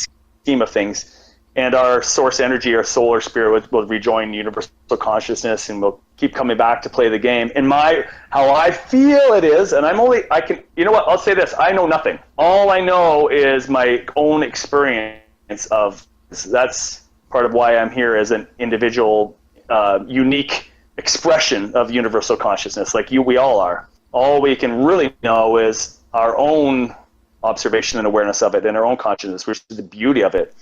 of things. And our source energy, our soul or spirit will rejoin universal consciousness, and we'll keep coming back to play the game. And how I feel it is, and I'll say this, I know nothing. All I know is my own experience of, that's part of why I'm here as an individual, unique expression of universal consciousness, like we all are. All we can really know is our own observation and awareness of it, and our own consciousness, which is the beauty of it.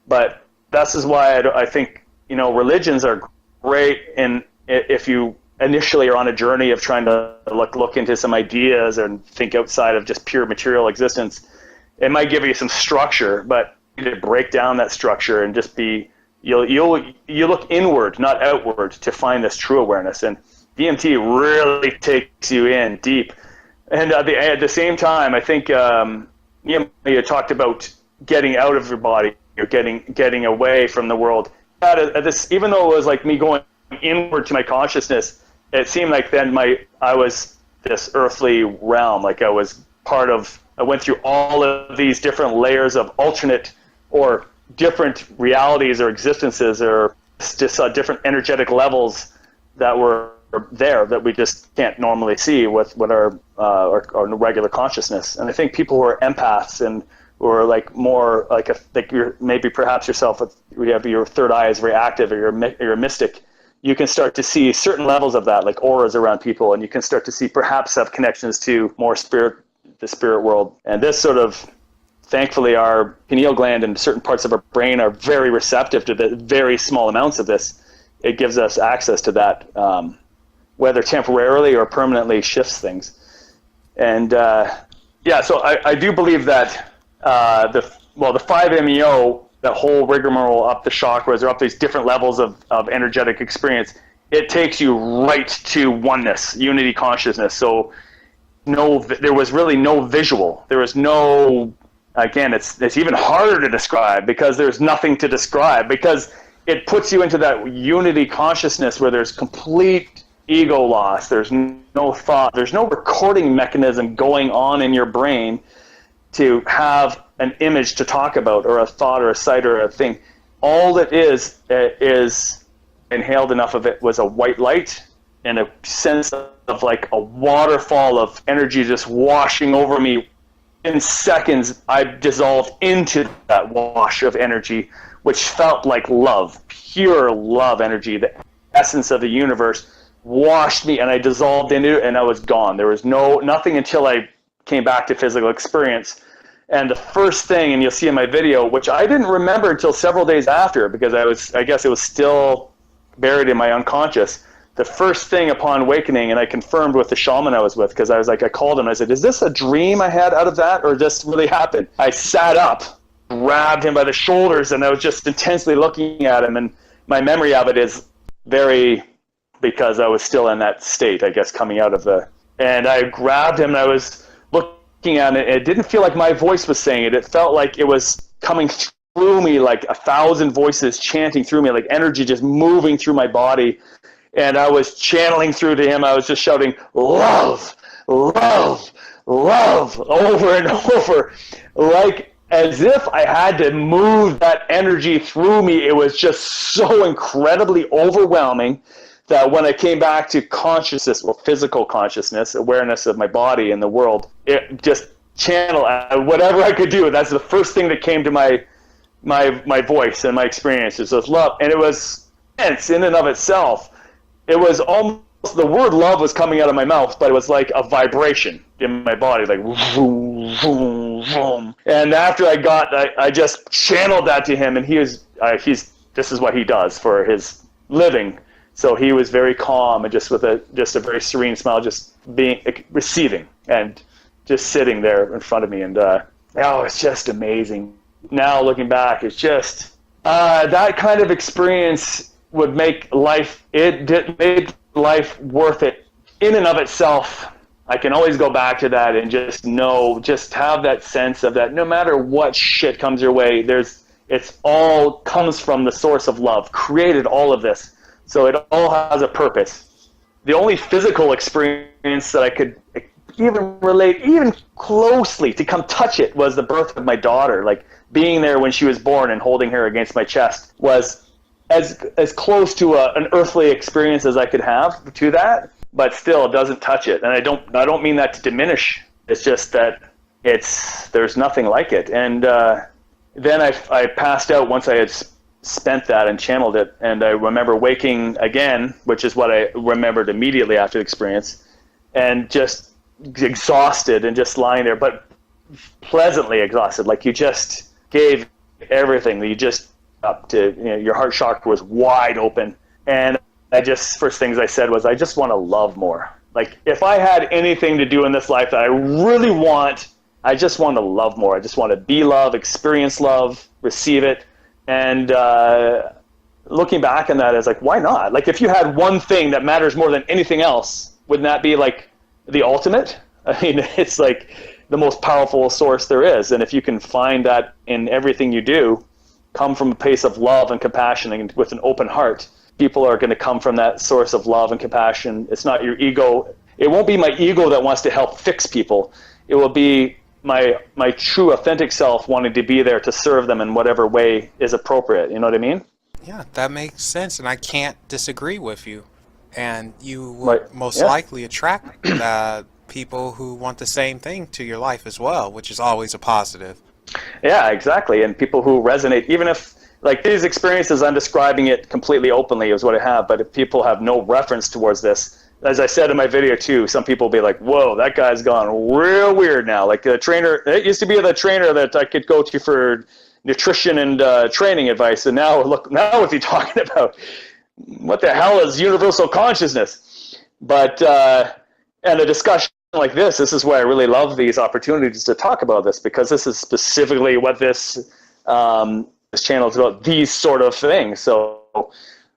But this is why I think, religions are great, and if you initially are on a journey of trying to look into some ideas and think outside of just pure material existence, it might give you some structure, but you need to break down that structure and just you look inward, not outward, to find this true awareness. And DMT really takes you in deep. And at the same time, I think you talked about getting out of your body, or getting away from the world. Even though it was like me going inward to my consciousness, it seemed like then I was this earthly realm. Like I went through all of these different layers of alternate or different realities or existences, or just different energetic levels that were there that we just can't normally see with our regular consciousness. And I think people who are empaths and who are like more like you're maybe perhaps yourself, you have your third eye is very active, or you're a mystic, you can start to see certain levels of that, like auras around people, and you can start to see perhaps have connections to more the spirit world. And this sort of, thankfully, our pineal gland and certain parts of our brain are very receptive to the very small amounts of this. It gives us access to that, whether temporarily or permanently shifts things. And so I do believe that the 5-MeO, that whole rigmarole up the chakras or up these different levels of energetic experience, it takes you right to oneness, unity consciousness. So there was really no visual. There was no, again, it's even harder to describe because there's nothing to describe, because it puts you into that unity consciousness where there's complete ego loss. There's no thought. There's no recording mechanism going on in your brain to have an image to talk about, or a thought, or a sight, or a thing. All that is inhaled enough of it was a white light and a sense of like a waterfall of energy just washing over me. In seconds, I dissolved into that wash of energy, which felt like love, pure love energy. The essence of the universe washed me, and I dissolved into it, and I was gone. There was nothing until I came back to physical experience. And the first thing, and you'll see in my video, which I didn't remember until several days after, because I guess it was still buried in my unconscious. The first thing upon awakening, and I confirmed with the shaman I was with, because I called him, I said, is this a dream I had out of that, or this really happened? I sat up, grabbed him by the shoulders, and I was just intensely looking at him. And my memory of it is very, because I was still in that state, I guess, coming out of the, and I grabbed him and I was looking at it. It didn't feel like my voice was saying it. It felt like it was coming through me, like 1,000 voices chanting through me, like energy just moving through my body. And I was channeling through to him. I was just shouting, love, love, love, over and over, like as if I had to move that energy through me. It was just so incredibly overwhelming that when I came back to consciousness, or physical consciousness, awareness of my body and the world, it just channeled whatever I could do. That's the first thing that came to my voice and my experiences was love. And it was intense in and of itself. It was almost, the word love was coming out of my mouth, but it was like a vibration in my body, like vroom, vroom, vroom. And after I just channeled that to him, and this is what he does for his living. So he was very calm and just with a very serene smile, just receiving and just sitting there in front of me. And it's just amazing. Now looking back, it's just that kind of experience would make life. It made life worth it in and of itself. I can always go back to that and just have that sense of that. No matter what shit comes your way, it's all comes from the source of love. Created all of this. So it all has a purpose. The only physical experience that I could even relate, even closely, to come touch it, was the birth of my daughter. Like being there when she was born and holding her against my chest was as close to an earthly experience as I could have to that, but still it doesn't touch it. And I don't mean that to diminish. It's just that there's nothing like it. And then I passed out once I had spent that and channeled it, and I remember waking again, which is what I remembered immediately after the experience, and just exhausted and just lying there, but pleasantly exhausted. Like you just gave everything. You just up to, your heart chakra was wide open, and first things I said was, I just want to love more. Like if I had anything to do in this life that I really want, I just want to love more. I just want to be love, experience love, receive it. And looking back on that, is like, why not? Like if you had one thing that matters more than anything else, wouldn't that be like the ultimate? I mean, it's like the most powerful source there is. And if you can find that in everything you do, come from a place of love and compassion and with an open heart, people are going to come from that source of love and compassion. It's not your ego. It won't be my ego that wants to help fix people. It will be my true authentic self wanting to be there to serve them in whatever way is appropriate. You know what I mean? Yeah, that makes sense, and I can't disagree with you. And you will most likely attract people who want the same thing to your life as well, which is always a positive. Yeah, exactly. And people who resonate, even if, like these experiences, I'm describing it completely openly is what I have, but if people have no reference towards this, as I said in my video too, some people will be like, whoa, that guy's gone real weird now. Like the trainer, it used to be the trainer that I could go to for nutrition and training advice. And now what's he talking about? What the hell is universal consciousness? But, and a discussion like this is why I really love these opportunities to talk about this, because this is specifically what this channel is about, these sort of things. So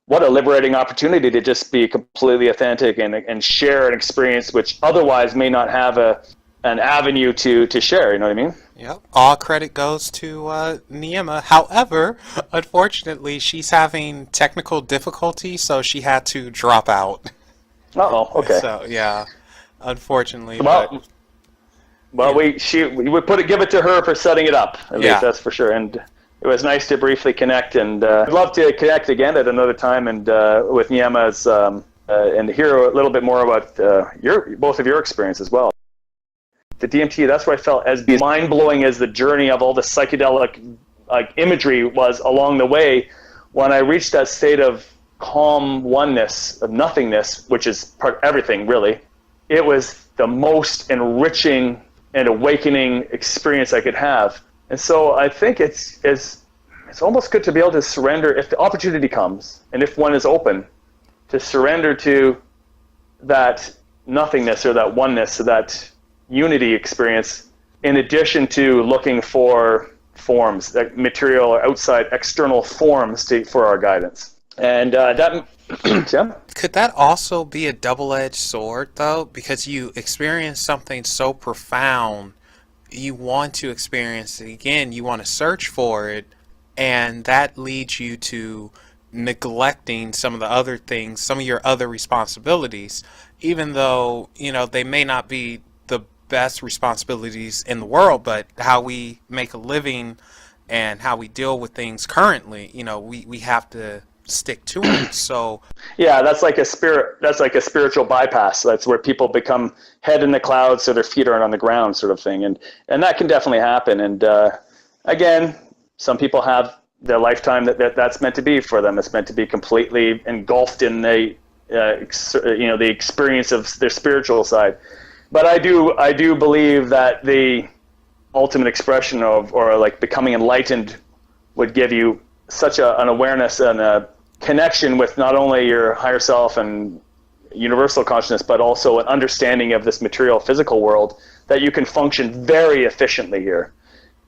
what a liberating opportunity to just be completely authentic and share an experience which otherwise may not have an avenue to share, you know what I mean? Yep. All credit goes to Neima. However, unfortunately, she's having technical difficulties, so she had to drop out. Uh-oh, okay. So, yeah, unfortunately. Well, we give it to her for setting it up, at least, that's for sure. And it was nice to briefly connect, and I'd love to connect again at another time and with Neima's and hear a little bit more about both of your experience as well. The DMT, that's where I felt as mind-blowing as the journey of all the psychedelic imagery was along the way. When I reached that state of calm oneness, of nothingness, which is part of everything really, it was the most enriching and awakening experience I could have. And so I think it's almost good to be able to surrender if the opportunity comes, and if one is open, to surrender to that nothingness or that oneness or that unity experience, in addition to looking for forms, like material or outside external forms for our guidance. And that, yeah. Could that also be a double-edged sword, though? Because you experience something so profound, you want to experience it again, you want to search for it, and that leads you to neglecting some of the other things, some of your other responsibilities, even though, they may not be the best responsibilities in the world, but how we make a living and how we deal with things currently, we have to stick to it. So yeah, that's like a spiritual bypass. That's where people become head in the clouds so their feet aren't on the ground, sort of thing. And that can definitely happen. And again, some people have their lifetime that's meant to be for them. It's meant to be completely engulfed in the the experience of their spiritual side. But I do believe that the ultimate expression of, or like becoming enlightened, would give you such an awareness and a connection with not only your higher self and universal consciousness, but also an understanding of this material physical world, that you can function very efficiently here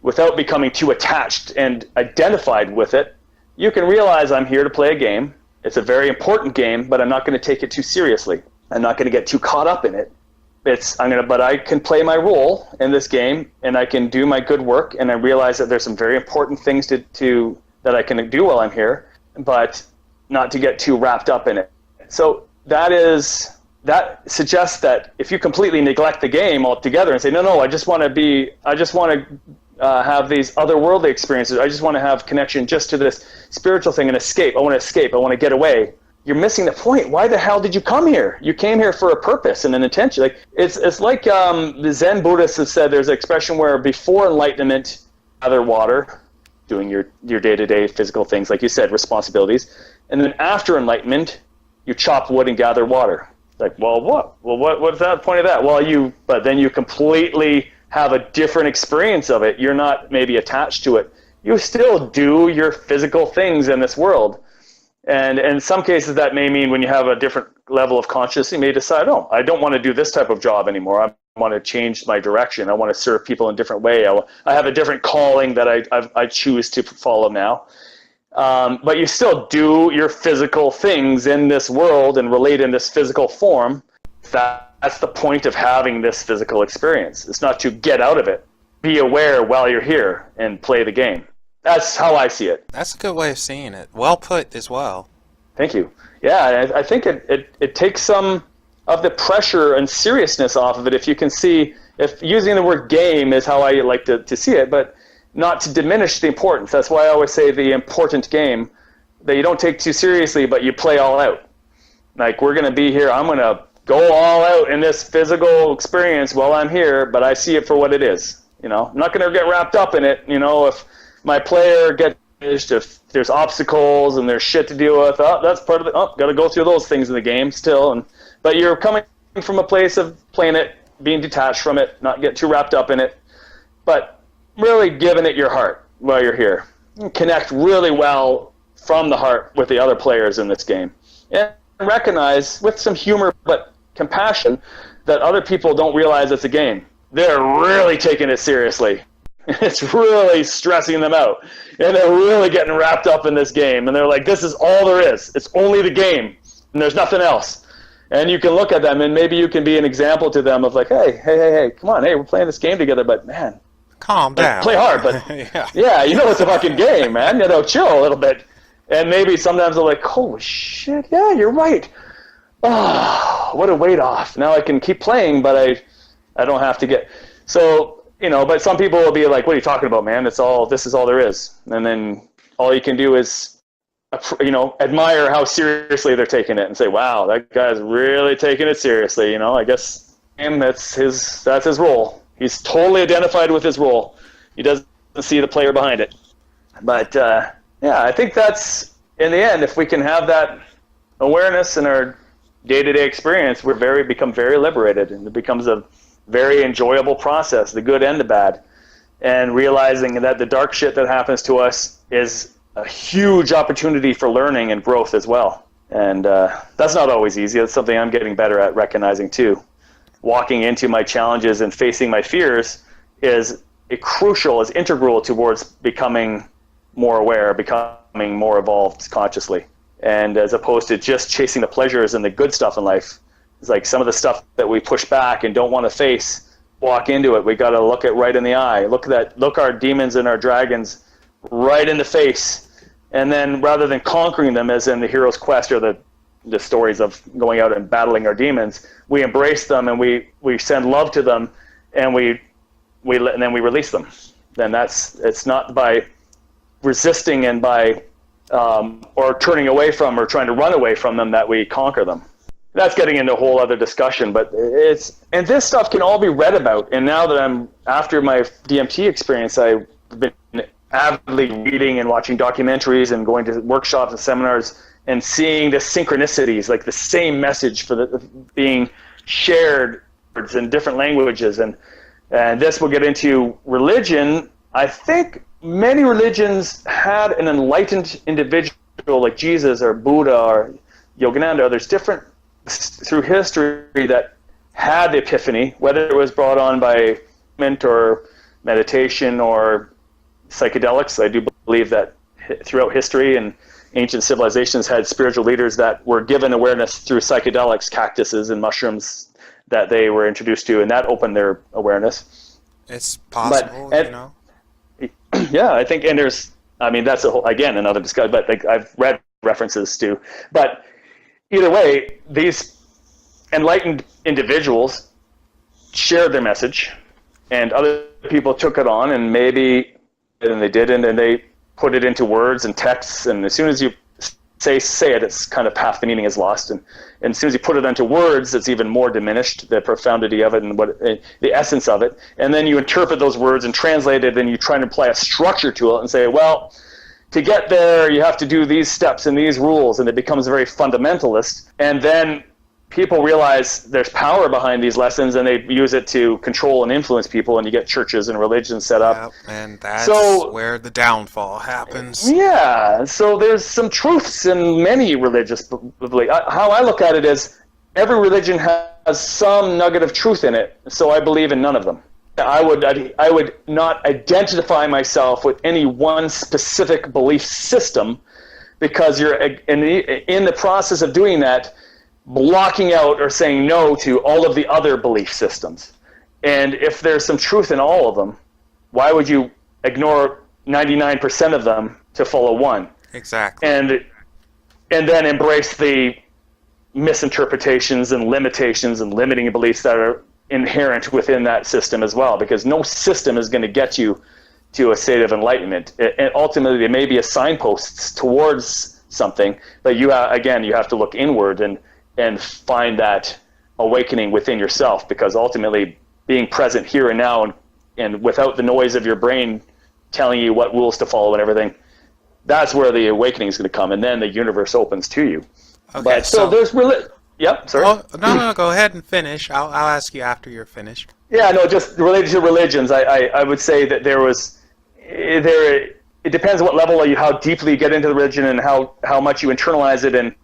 without becoming too attached and identified with it. You can realize, I'm here to play a game. It's a very important game, but I'm not going to take it too seriously. I'm not going to get too caught up in it. But I can play my role in this game, and I can do my good work, and I realize that there's some very important things that I can do while I'm here, but not to get too wrapped up in it. So that suggests that if you completely neglect the game altogether and say, no, I just want to have these otherworldly experiences, I just want to have connection just to this spiritual thing and escape, I want to get away, you're missing the point. Why the hell did you come here? You came here for a purpose and an intention. Like it's like the Zen Buddhists have said, there's an expression where before enlightenment, gather water, doing your day-to-day physical things, like you said, responsibilities. And then after enlightenment, you chop wood and gather water. Like, well, what? Well, what's the point of that? But then you completely have a different experience of it. You're not maybe attached to it. You still do your physical things in this world. And in some cases, that may mean when you have a different level of consciousness, you may decide, I don't want to do this type of job anymore. I want to change my direction. I want to serve people in a different way. I have a different calling that I choose to follow now. But you still do your physical things in this world and relate in this physical form. That's the point of having this physical experience. It's not to get out of it. Be aware while you're here and play the game. That's how I see it. That's a good way of seeing it. Well put as well. Thank you. Yeah, I think it takes some of the pressure and seriousness off of it. If you can see, if using the word game is how I like to see it, but not to diminish the importance. That's why I always say the important game, that you don't take too seriously, but you play all out. Like, we're going to be here, I'm going to go all out in this physical experience while I'm here, but I see it for what it is. I'm not going to get wrapped up in it. If my player gets finished, if there's obstacles and there's shit to deal with, that's part of it. Got to go through those things in the game still. But you're coming from a place of playing it, being detached from it, not get too wrapped up in it, but really giving it your heart while you're here. Connect really well from the heart with the other players in this game. And recognize, with some humor but compassion, that other people don't realize it's a game. They're really taking it seriously. It's really stressing them out. And they're really getting wrapped up in this game. And they're like, this is all there is. It's only the game. And there's nothing else. And you can look at them and maybe you can be an example to them of like, hey, come on. Hey, we're playing this game together, but man, calm down. Play hard, but yeah, it's a fucking game, man. Chill a little bit. And maybe sometimes they're like, holy shit, yeah, you're right. Oh, what a weight off. Now I can keep playing, but I don't have to get... So, but some people will be like, what are you talking about, man? This is all there is. And then all you can do is, admire how seriously they're taking it and say, wow, that guy's really taking it seriously. I guess that's his role. He's totally identified with his role. He doesn't see the player behind it. But, I think that's, in the end, if we can have that awareness in our day-to-day experience, become very liberated, and it becomes a very enjoyable process, the good and the bad. And realizing that the dark shit that happens to us is a huge opportunity for learning and growth as well. And that's not always easy. That's something I'm getting better at recognizing too. Walking into my challenges and facing my fears is crucial, is integral towards becoming more aware, becoming more evolved consciously. And as opposed to just chasing the pleasures and the good stuff in life, it's like some of the stuff that we push back and don't want to face, walk into it. We got to look it right in the eye. Look our demons and our dragons right in the face. And then rather than conquering them, as in the hero's quest or the stories of going out and battling our demons, we embrace them and we send love to them, and and then we release them. Then it's not by resisting and by or turning away from or trying to run away from them that we conquer them. That's getting into a whole other discussion, but and this stuff can all be read about. And now that after my DMT experience, I've been avidly reading and watching documentaries and going to workshops and seminars and seeing the synchronicities, like the same message being shared in different languages. And this will get into religion. I think many religions had an enlightened individual like Jesus or Buddha or Yogananda. There's different through history that had the epiphany, whether it was brought on by or meditation or psychedelics. I do believe that throughout history and ancient civilizations had spiritual leaders that were given awareness through psychedelics, cactuses and mushrooms that they were introduced to, and that opened their awareness. It's possible, you know. Yeah, I think, and that's again another discussion, but like I've read references to, but either way, these enlightened individuals shared their message, and other people took it on, and they didn't, and they put it into words and texts, and as soon as you say it, it's kind of half the meaning is lost, and as soon as you put it into words, it's even more diminished, the profundity of it and the essence of it, and then you interpret those words and translate it, and you try and apply a structure to it and say, well, to get there, you have to do these steps and these rules, and it becomes very fundamentalist, and then people realize there's power behind these lessons, and they use it to control and influence people, and you get churches and religions set up. Yep, and that's where the downfall happens. Yeah, so there's some truths in many religious beliefs. How I look at it is every religion has some nugget of truth in it, so I believe in none of them. I would not identify myself with any one specific belief system, because you're in the process of doing that, blocking out or saying no to all of the other belief systems. And if there's some truth in all of them, why would you ignore 99% of them to follow one? Exactly. And then embrace the misinterpretations and limitations and limiting beliefs that are inherent within that system as well, because no system is going to get you to a state of enlightenment. And ultimately, there may be a signposts towards something, but you have to look inward and find that awakening within yourself, because ultimately being present here and now and without the noise of your brain telling you what rules to follow and everything, that's where the awakening is going to come, and then the universe opens to you. Okay, but so there's Yep, sorry. Oh, no, go ahead and finish. I'll ask you after you're finished. Yeah, no, just related to religions, I would say that it depends what level how deeply you get into the religion and how much you internalize it and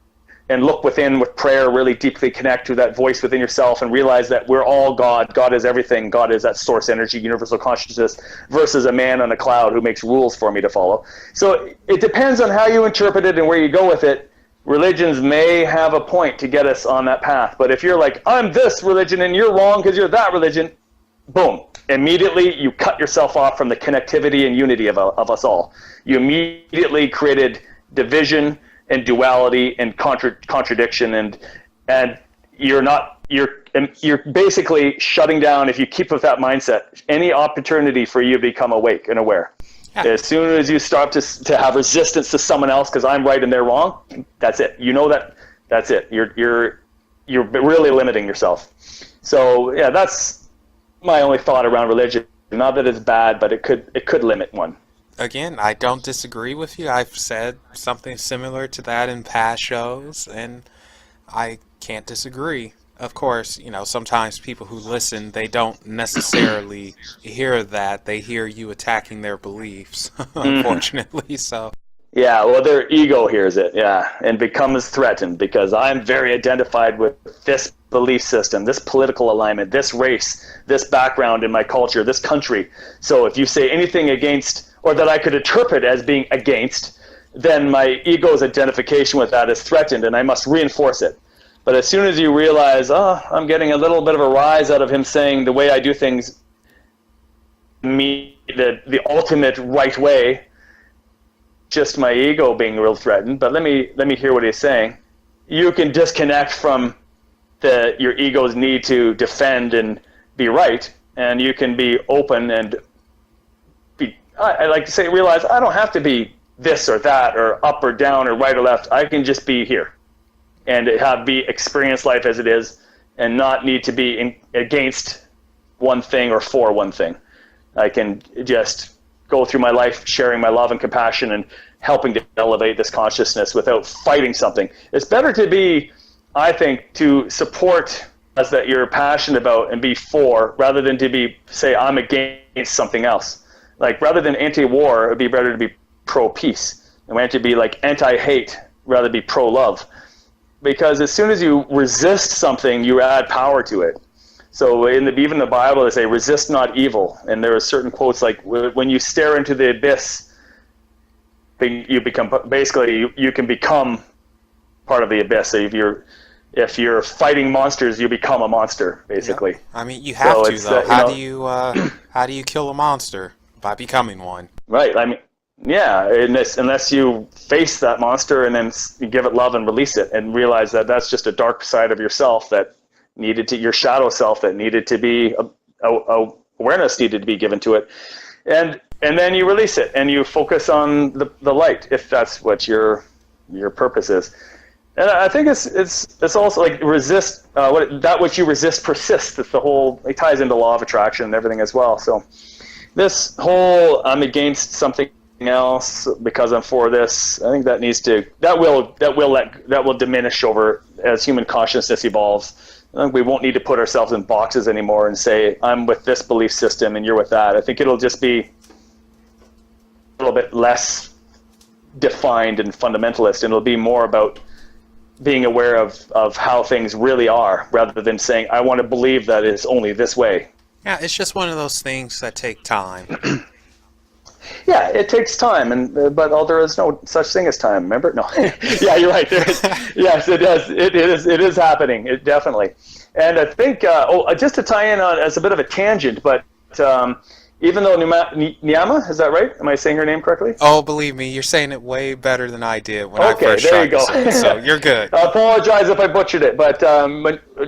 look within with prayer, really deeply connect to that voice within yourself and realize that we're all God. God is everything. God is that source energy, universal consciousness, versus a man on a cloud who makes rules for me to follow. So it depends on how you interpret it and where you go with it. Religions may have a point to get us on that path. But if you're like, I'm this religion and you're wrong because you're that religion, boom. Immediately you cut yourself off from the connectivity and unity of us all. You immediately created division and duality and contradiction, and you're basically shutting down, if you keep with that mindset, any opportunity for you to become awake and aware. Yeah. As soon as you start to have resistance to someone else because I'm right and they're wrong, that's it. You know that's it. You're really limiting yourself. So yeah, that's my only thought around religion. Not that it's bad, but it could limit one. Again, I don't disagree with you. I've said something similar to that in past shows, and I can't disagree. Of course, sometimes people who listen, they don't necessarily hear that. They hear you attacking their beliefs, unfortunately. So, Yeah, well, their ego hears it, yeah, and becomes threatened because I'm very identified with this belief system, this political alignment, this race, this background in my culture, this country. So if you say anything against, or that I could interpret as being against, then my ego's identification with that is threatened, and I must reinforce it. But as soon as you realize, oh, I'm getting a little bit of a rise out of him saying the way I do things, me, the ultimate right way, just my ego being real threatened, but let me hear what he's saying. You can disconnect from your ego's need to defend and be right, and you can be open and be, I like to say, realize I don't have to be this or that or up or down or right or left. I can just be here and experience life as it is and not need to be against one thing or for one thing. I can just go through my life sharing my love and compassion and helping to elevate this consciousness without fighting something. It's better to be, I think, to support us that you're passionate about and be for, rather than to be, say, I'm against something else. Like, rather than anti-war, it would be better to be pro-peace. And we have to be like anti-hate, rather than be pro-love. Because as soon as you resist something, you add power to it. So even the Bible, they say, resist not evil. And there are certain quotes like, when you stare into the abyss, you become, basically, you can become part of the abyss. So if you're fighting monsters, you become a monster, basically. Yeah. I mean, you have to, though. How do you kill a monster? By becoming one. Right. I mean, yeah, unless you face that monster and then you give it love and release it and realize that that's just a dark side of yourself that your shadow self that needed to be, awareness needed to be given to it. And then you release it and you focus on the light, if that's what your purpose is. And I think it's also like resist, that which you resist persists. It's it ties into law of attraction and everything as well. So this whole I'm against something else because I'm for this, I think that will diminish over as human consciousness evolves. I think we won't need to put ourselves in boxes anymore and say, I'm with this belief system and you're with that. I think it'll just be a little bit less defined and fundamentalist, and it'll be more about being aware of how things really are, rather than saying, I want to believe that it's only this way. Yeah, it's just one of those things that take time. Yeah, it takes time, but there is no such thing as time. Remember? No. Yeah, you're right. There is. Yes, it does. It is happening. It definitely. And I think just to tie in on as a bit of a tangent, but even though Neima, is that right? Am I saying her name correctly? Oh, believe me, you're saying it way better than I did when I first there you tried go. to say it, so you're good. I apologize if I butchered it, but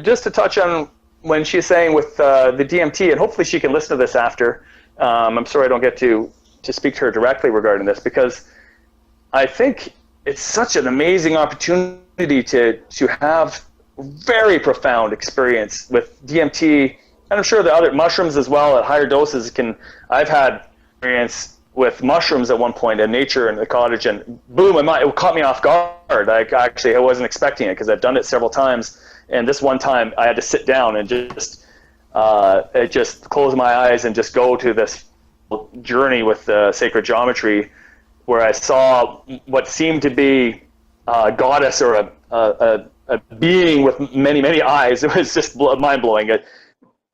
just to touch on when she's saying with the DMT, and hopefully she can listen to this after. I'm sorry I don't get to speak to her directly regarding this, because I think it's such an amazing opportunity to have very profound experience with DMT, and I'm sure the other mushrooms as well at higher doses I've had experience with mushrooms at one point in nature in the cottage, and blew my mind. It caught me off guard. I wasn't expecting it, because I've done it several times, and this one time I had to sit down and just close my eyes and just go to this journey with the sacred geometry, where I saw what seemed to be a goddess or a being with many, many eyes. It was just mind-blowing. It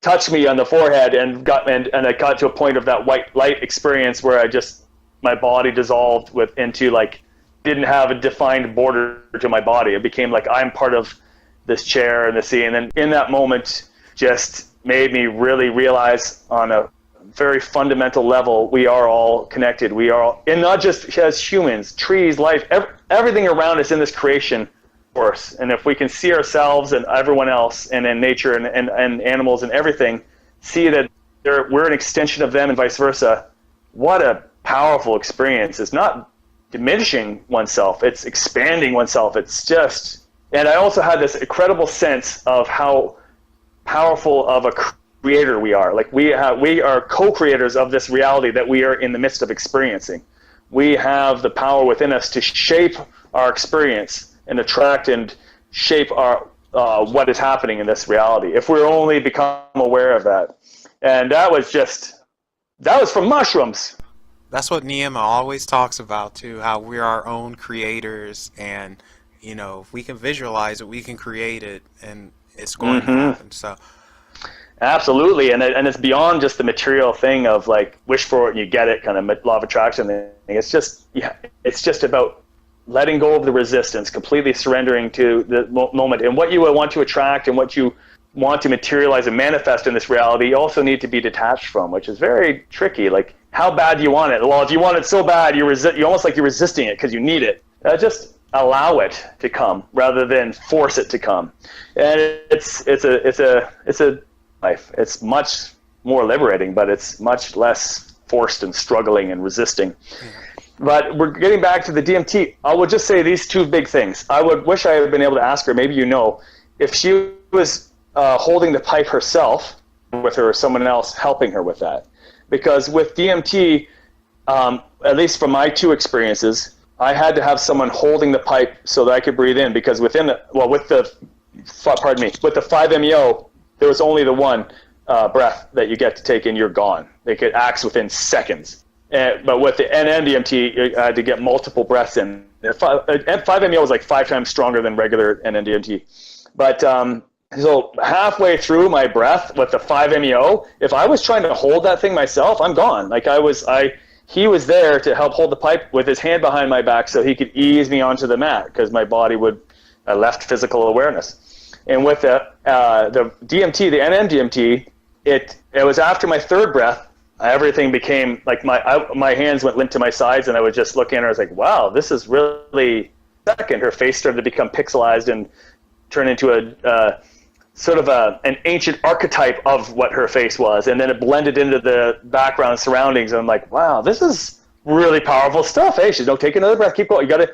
touched me on the forehead and I got to a point of that white light experience where my body dissolved into didn't have a defined border to my body. It became like I'm part of this chair and the sea. And then in that moment just made me really realize on a very fundamental level, we are all connected. We are all, and not just as humans, trees, life, everything around us in this creation force. And if we can see ourselves and everyone else, and in nature and animals and everything, see that we're an extension of them and vice versa, what a powerful experience. It's not diminishing oneself, it's expanding oneself. It's just, and I also had this incredible sense of how powerful of a creator we are. Like we are co-creators of this reality that we are in the midst of experiencing. We have the power within us to shape our experience and attract and shape our what is happening in this reality, if we're only become aware of that. And that was from mushrooms. That's what Neima always talks about too, how we're our own creators, and if we can visualize it, we can create it, and it's going to Mm-hmm. happen. So Absolutely, and it's beyond just the material thing of like wish for it and you get it kind of law of attraction thing. It's just about letting go of the resistance, completely surrendering to the moment, and what you want to attract and what you want to materialize and manifest in this reality. You also need to be detached from, which is very tricky. Like, how bad do you want it? Well, if you want it so bad, you almost like you're resisting it because you need it. Just allow it to come rather than force it to come, and it's a life. It's much more liberating, but it's much less forced and struggling and resisting. But we're getting back to the DMT. I would just say these two big things. I would wish I had been able to ask her, maybe if she was holding the pipe herself with her or someone else helping her with that. Because with DMT, at least from my two experiences, I had to have someone holding the pipe so that I could breathe in, because with the 5-MeO, there was only the one breath that you get to take in, you're gone. It acts within seconds. But with the NMDMT, you had to get multiple breaths in. 5-MeO was like 5 times stronger than regular NMDMT. But so halfway through my breath with the 5-MeO, if I was trying to hold that thing myself, I'm gone. Like he was there to help hold the pipe with his hand behind my back so he could ease me onto the mat, because my body I left physical awareness. And with the DMT, the NMDMT, it was after my third breath, everything became like my hands went limp to my sides, and I was just looking at her. I was like, wow, this is really second. Her face started to become pixelized and turn into a sort of an ancient archetype of what her face was, and then it blended into the background surroundings. And I'm like, wow, this is really powerful stuff. Hey, she's take another breath, keep going. You got to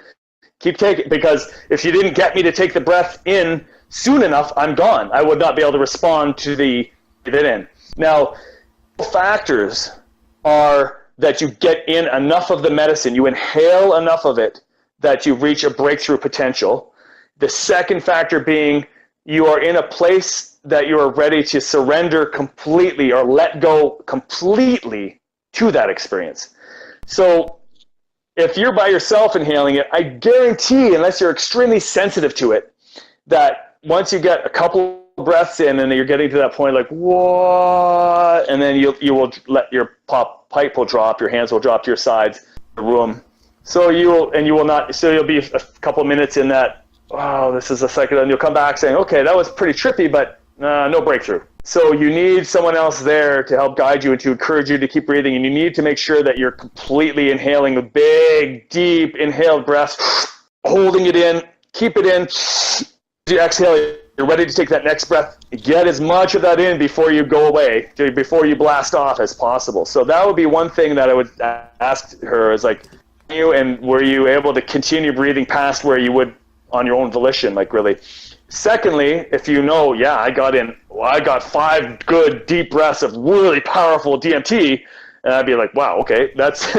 keep taking, because if you didn't get me to take the breath in soon enough, I'm gone. I would not be able to respond to the breathe in. Now, factors are that you get in enough of the medicine, you inhale enough of it that you reach a breakthrough potential. The second factor being you are in a place that you are ready to surrender completely or let go completely to that experience. So if you're by yourself inhaling it, I guarantee, unless you're extremely sensitive to it, that once you get a couple breaths in and you're getting to that point like, what? And then you will let your pipe will drop, your hands will drop to your sides, the room. So you'll be a couple minutes in that, wow, this is a psychedelic, and you'll come back saying, okay, that was pretty trippy, but no breakthrough. So you need someone else there to help guide you and to encourage you to keep breathing, and you need to make sure that you're completely inhaling with big, deep inhaled breaths, holding it in, keep it in. As you exhale, you're ready to take that next breath. Get as much of that in before you go away, before you blast off as possible. So that would be one thing that I would ask her, is like, were you able to continue breathing past where you would on your own volition, like really? Secondly, if I got 5 good deep breaths of really powerful DMT, and I'd be like, wow, okay, that's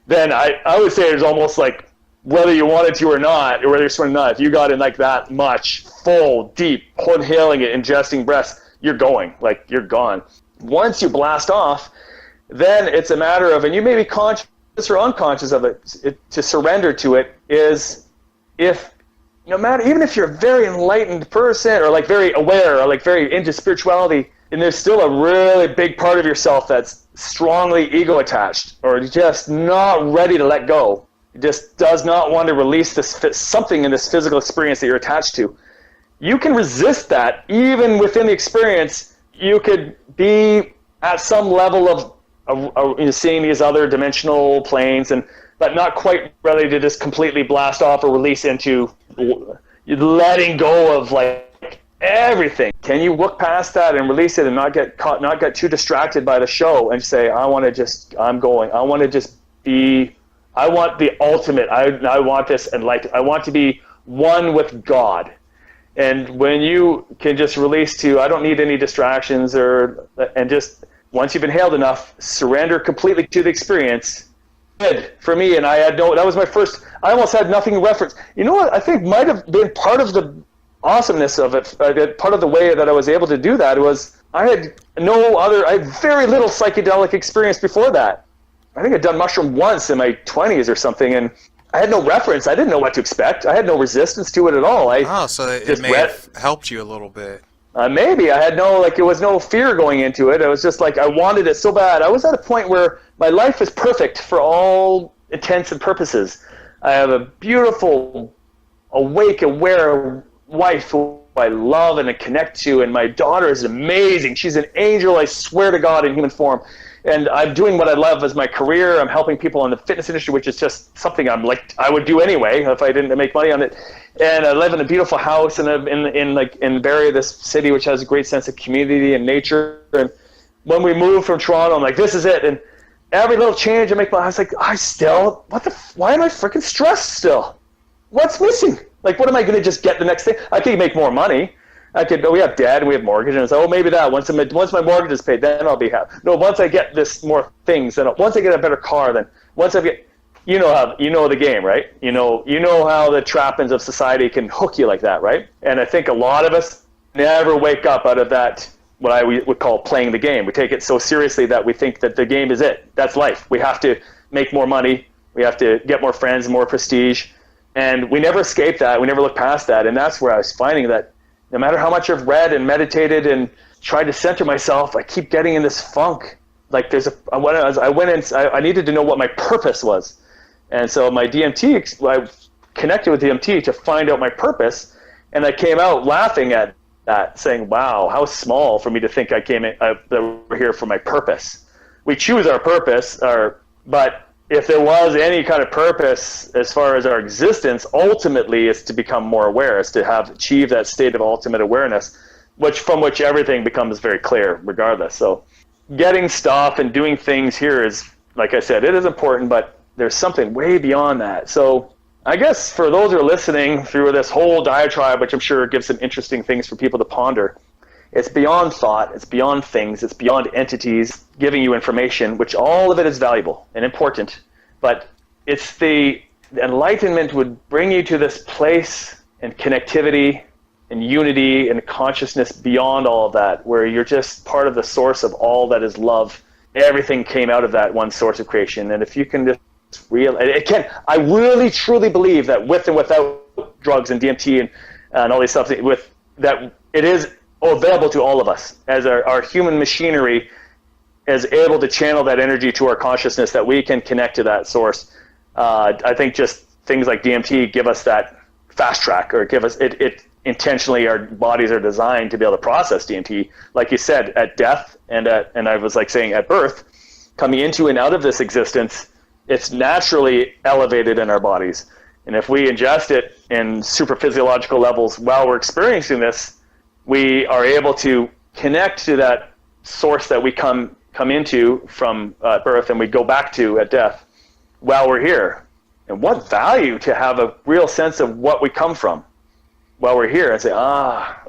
then I would say it's almost like whether you wanted to or not, or whether you're or not, if you got in like that much full, deep, inhaling it, ingesting breaths, you're going, like you're gone. Once you blast off, then it's a matter of, and you may be conscious or unconscious of it, to surrender to it is, if no matter, even if you're a very enlightened person or like very aware or like very into spirituality, and there's still a really big part of yourself that's strongly ego attached or just not ready to let go, just does not want to release something in this physical experience that you're attached to, you can resist that. Even within the experience, you could be at some level of seeing these other dimensional planes, but not quite ready to just completely blast off or release into letting go of like everything. Can you look past that and release it and not get caught, not get too distracted by the show, and say, I want the ultimate, I want this, and I want to be one with God. And when you can just release to, I don't need any distractions, and just once you've inhaled enough, surrender completely to the experience. Good for me, and that was my first, I almost had nothing to reference. You know what I think might have been part of the awesomeness of it, part of the way that I was able to do that was I had very little psychedelic experience before that. I think I'd done mushroom once in my 20s or something, and I had no reference. I didn't know what to expect. I had no resistance to it at all. So it may have helped you a little bit. Maybe. I had it was no fear going into it. I was just like, I wanted it so bad. I was at a point where my life was perfect for all intents and purposes. I have a beautiful, awake, aware wife who I love and I connect to, and my daughter is amazing. She's an angel, I swear to God, in human form. And I'm doing what I love as my career. I'm helping people in the fitness industry, which is just something I would do anyway if I didn't make money on it. And I live in a beautiful house in Barrie, this city, which has a great sense of community and nature. And when we moved from Toronto, I'm like, this is it. And every little change I make, I was like, why am I freaking stressed still? What's missing? Like, what am I going to just get the next thing? I could make more money. We have debt and we have mortgage, and it's like, maybe that once my mortgage is paid, then I'll be happy. No, once I get this more things, then once I get a better car, then once I get, you know the game, right? You know how the trappings of society can hook you like that, right? And I think a lot of us never wake up out of that, what I would call playing the game. We take it so seriously that we think that the game is it. That's life. We have to make more money. We have to get more friends, more prestige. And we never escape that. We never look past that. And that's where I was finding that no matter how much I've read and meditated and tried to center myself, I keep getting in this funk. Like I needed to know what my purpose was. And so my DMT, I connected with DMT to find out my purpose. And I came out laughing at that, saying, wow, how small for me to think that we're here for my purpose. We choose our purpose, but if there was any kind of purpose as far as our existence, ultimately is to become more aware, is to achieve that state of ultimate awareness, from which everything becomes very clear regardless. So getting stuff and doing things here is, like I said, it is important, but there's something way beyond that. So I guess for those who are listening through this whole diatribe, which I'm sure gives some interesting things for people to ponder, it's beyond thought, it's beyond things, it's beyond entities giving you information, which all of it is valuable and important. But it's the enlightenment would bring you to this place and connectivity and unity and consciousness beyond all of that, where you're just part of the source of all that is love. Everything came out of that one source of creation. And if you can just I really truly believe that with and without drugs and DMT and all these stuff, that it is available to all of us, as our human machinery is able to channel that energy to our consciousness, that we can connect to that source. I think just things like DMT give us that fast track, or give us it intentionally. Our bodies are designed to be able to process DMT, like you said, at death and I was like saying at birth, coming into and out of this existence. It's naturally elevated in our bodies, and if we ingest it in super physiological levels while we're experiencing this, we are able to connect to that source that we come into from birth and we go back to at death while we're here. And what value to have a real sense of what we come from while we're here and say,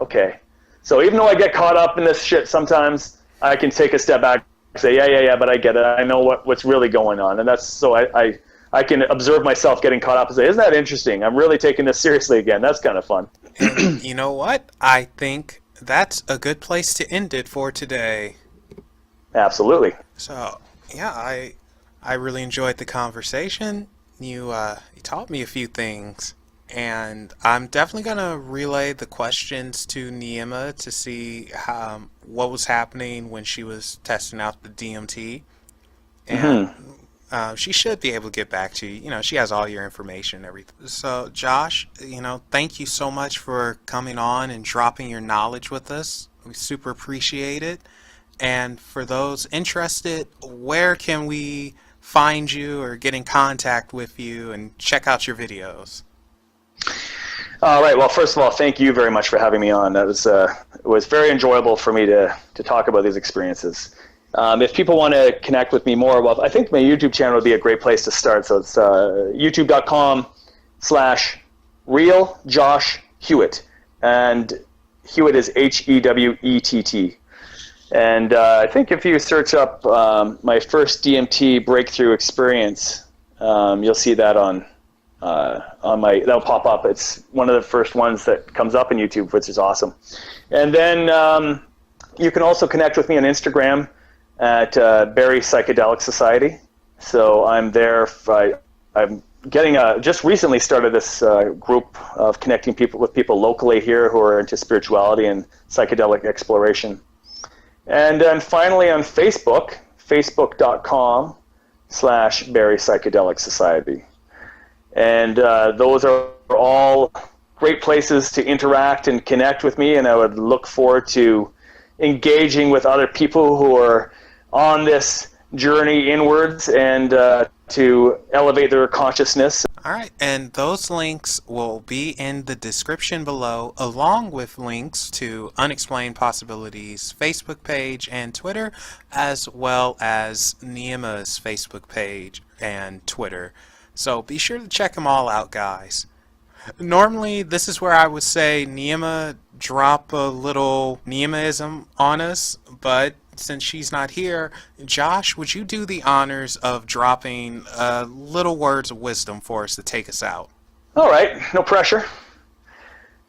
okay. So even though I get caught up in this shit sometimes, I can take a step back and say, yeah, but I get it. I know what's really going on. And that's so I can observe myself getting caught up and say, isn't that interesting? I'm really taking this seriously again. That's kind of fun. And you know what? I think that's a good place to end it for today. Absolutely. So, yeah, I really enjoyed the conversation. You taught me a few things, and I'm definitely going to relay the questions to Neima to see what was happening when she was testing out the DMT. And she should be able to get back to you. She has all your information and everything. So, Josh, thank you so much for coming on and dropping your knowledge with us. We super appreciate it. And for those interested, where can we find you or get in contact with you and check out your videos? All right. Well, first of all, thank you very much for having me on. That was it was very enjoyable for me to talk about these experiences. If people want to connect with me more, well, I think my YouTube channel would be a great place to start. So it's youtube.com/realjoshhewitt. And Hewitt is Hewett. And I think if you search up my first DMT breakthrough experience, you'll see that on that'll pop up. It's one of the first ones that comes up in YouTube, which is awesome. And then you can also connect with me on Instagram at Barrie Psychedelic Society. So I'm there. I'm getting just recently started this group of connecting people with people locally here who are into spirituality and psychedelic exploration. And then finally on Facebook, facebook.com/Barrie Psychedelic Society. And those are all great places to interact and connect with me, and I would look forward to engaging with other people who are on this journey inwards and to elevate their consciousness. All right, and those links will be in the description below, along with links to Unexplained Possibilities Facebook page and Twitter, as well as Neima's Facebook page and Twitter. So be sure to check them all out, guys. Normally, this is where I would say Neima drop a little Neimaism on us, but since she's not here, Josh, would you do the honors of dropping little words of wisdom for us to take us out? All right, no pressure.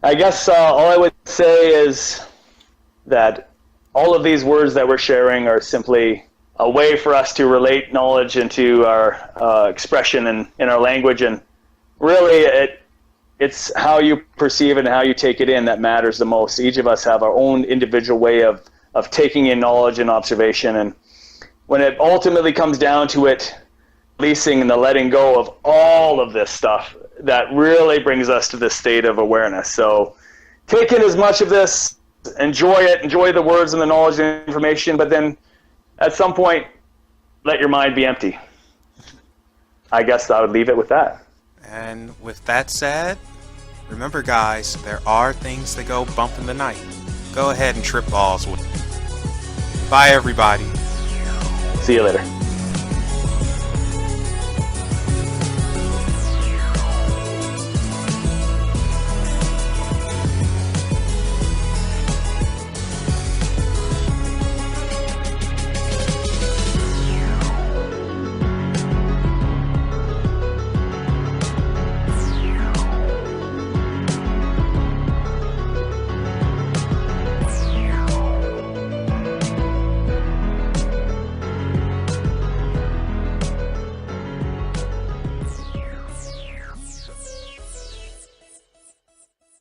I guess all I would say is that all of these words that we're sharing are simply a way for us to relate knowledge into our expression in our language, and really it's how you perceive it and how you take it in that matters the most. Each of us have our own individual way of taking in knowledge and observation, and when it ultimately comes down to it, releasing and the letting go of all of this stuff, that really brings us to this state of awareness. So take in as much of this, enjoy it, enjoy the words and the knowledge and information, but then at some point, let your mind be empty. I guess I would leave it with that. And with that said, remember guys, there are things that go bump in the night. Go ahead and trip balls with it. Bye everybody. See you later.